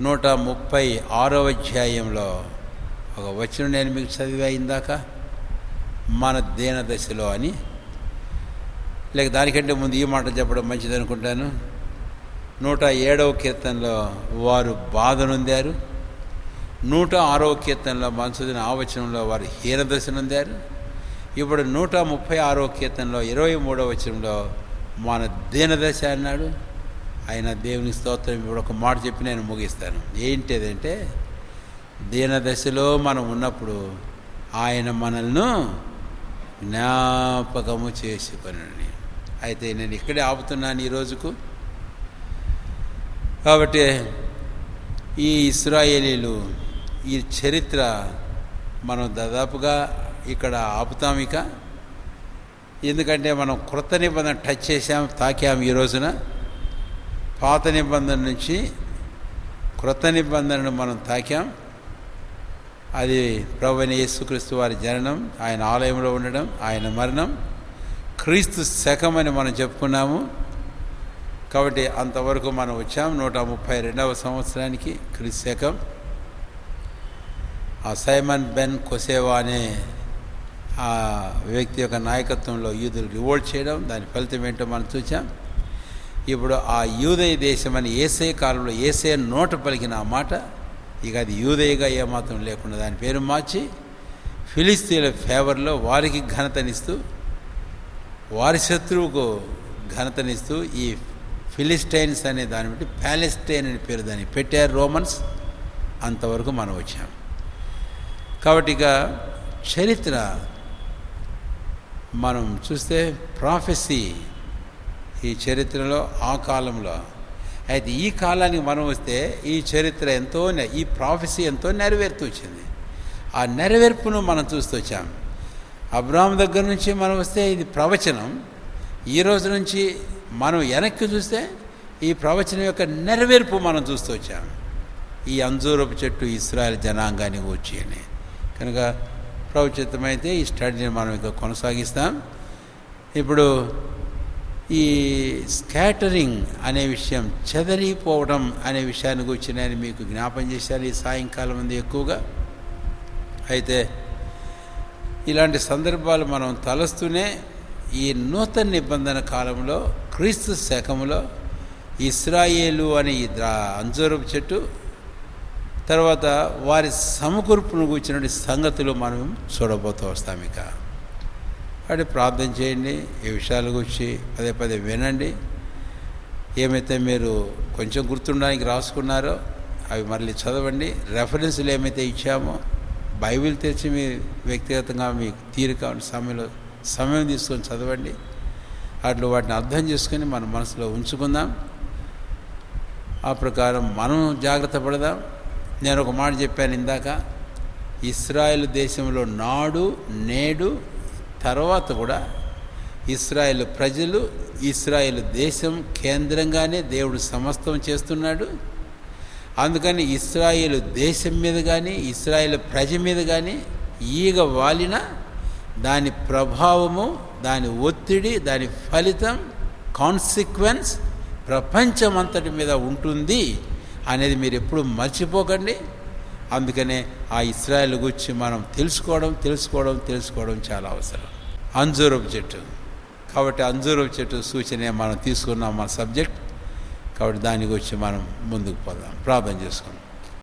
136వ అధ్యాయంలో ఒక వచనం నేను మీకు చదివా ఇందాక, మన దీనదశలో అని. లేక దానికంటే ముందు ఈ మాట చెప్పడం మంచిది అనుకుంటాను. 107వ కీర్తనలో వారు బాధ నొందారు. 106వ కీర్తనలో మనసుదిన ఆవచనంలో వారు హీనదశ నొందారు. ఇప్పుడు 136వ కీర్తనలో 23వ వచనంలో మన దీనదశ అన్నాడు. ఆయన దేవుని స్తోత్రం. ఇప్పుడు ఒక మాట చెప్పి నేను ముగిస్తాను. ఏంటిదంటే, దీనదశలో మనం ఉన్నప్పుడు ఆయన మనల్ని జ్ఞాపకము చేసుకొనండి. అయితే నేను ఇక్కడే ఆపుతున్నాను ఈ రోజుకు. కాబట్టి ఈ ఇశ్రాయేలీలు ఈ చరిత్ర మనం దాదాపుగా ఇక్కడ ఆపుతాం ఇక. ఎందుకంటే మనం క్రొత్త నిబంధన టచ్ చేసాం, తాకాం ఈ రోజున. పాత నిబంధన నుంచి క్రొత్త నిబంధనను మనం తాకాం. అది ప్రభువైన యేసుక్రీస్తు వారి జననం, ఆయన ఆలయంలో ఉండడం, ఆయన మరణం, క్రీస్తు శకమని మనం చెప్పుకున్నాము. కాబట్టి అంతవరకు మనం వచ్చాం. 132వ సంవత్సరానికి క్రీస్తు శకం. ఆ సైమన్ బెన్ కొసేవా అనే ఆ వ్యక్తి యొక్క నాయకత్వంలో యూదులు రివోల్ట్ చేయడం, దాని ఫలితం ఏంటో మనం చూసాం. ఇప్పుడు ఆ యూదయ దేశం అని యేసయ్య కాలంలో యేసయ్య నోట పలికిన ఆ మాట ఇక అది యూదయగా ఏమాత్రం లేకుండా దాని పేరు మార్చి ఫిలిస్తీన్ల ఫేవర్లో వారికి ఘనతనిస్తూ, వారి శత్రువుకు ఘనతనిస్తూ ఈ ఫిలిస్టైన్స్ అనే దాన్ని బట్టి ప్యాలెస్టైన్ అనే పేరు దాన్ని పెట్టారు రోమన్స్. అంతవరకు మనం వచ్చాం. కాబట్టి ఇక చరిత్ర మనం చూస్తే ప్రాఫెసీ ఈ చరిత్రలో ఆ కాలంలో. అయితే ఈ కాలానికి మనం వస్తే ఈ చరిత్ర ఎంతో, ఈ ప్రాఫెసీ ఎంతో నెరవేరుతూ వచ్చింది. ఆ నెరవేర్పును మనం చూస్తూ వచ్చాం. అబ్రాహాము దగ్గర నుంచి మనం వస్తే ఇది ప్రవచనం. ఈ రోజు నుంచి మనం వెనక్కి చూస్తే ఈ ప్రవచనం యొక్క నెరవేర్పు మనం చూస్తూ వచ్చాం. ఈ అంజూరపు చెట్టు ఇశ్రాయేల్ జనాంగాన్ని వచ్చి అని. కనుక ప్రవచితమైతే ఈ స్టడీని మనం ఇంకా కొనసాగిస్తాం. ఇప్పుడు ఈ స్కాటరింగ్ అనే విషయం, చెదరిపోవడం అనే విషయాన్ని గురించి నేను మీకు జ్ఞాపం చేశాను ఈ సాయంకాలం ముందు ఎక్కువగా. అయితే ఇలాంటి సందర్భాలు మనం తలస్తూనే ఈ నూతన నిబంధన కాలంలో క్రీస్తు శకంలో ఇశ్రాయేలు అనే ఈ అంజూరపు చెట్టు తర్వాత వారి సమకూర్పును కూర్చున్న సంగతులు మనం చూడబోతూ వస్తాం. ఇక కాబట్టి ప్రార్థన చేయండి, ఈ విషయాల గురించి పదే పదే వినండి. ఏమైతే మీరు కొంచెం గుర్తుండడానికి రాసుకున్నారో అవి మళ్ళీ చదవండి. రెఫరెన్స్లు ఏమైతే ఇచ్చామో బైబిల్ తెరిచి మీ వ్యక్తిగతంగా మీ తీరిక సమయం తీసుకొని చదవండి. అట్లా వాటిని అర్థం చేసుకొని మన మనసులో ఉంచుకుందాం. ఆ ప్రకారం మనం జాగ్రత్త పడదాం. నేను ఒక మాట చెప్పాను ఇందాక, ఇశ్రాయేలు దేశంలో నాడు నేడు తర్వాత కూడా ఇశ్రాయేలు ప్రజలు, ఇశ్రాయేలు దేశం కేంద్రంగానే దేవుడు సమస్తం చేస్తున్నాడు. అందుకని ఇశ్రాయేలు దేశం మీద కానీ ఇశ్రాయేలు ప్రజ మీద కానీ ఈగ వాలిన దాని ప్రభావము, దాని ఒత్తిడి, దాని ఫలితం, కాన్సిక్వెన్స్ ప్రపంచమంతటి మీద ఉంటుంది అనేది మీరు ఎప్పుడు మర్చిపోకండి. అందుకనే ఆ ఇశ్రాయేలు గురించి మనం తెలుసుకోవడం చాలా అవసరం. అంజూరపు చెట్టు, కాబట్టి అంజూరపు చెట్టు సూచన మనం తీసుకున్నాం మన సబ్జెక్ట్. కాబట్టి దాని గురించి మనం ముందుకు పోదాం. ప్రార్థన చేసుకుందాం.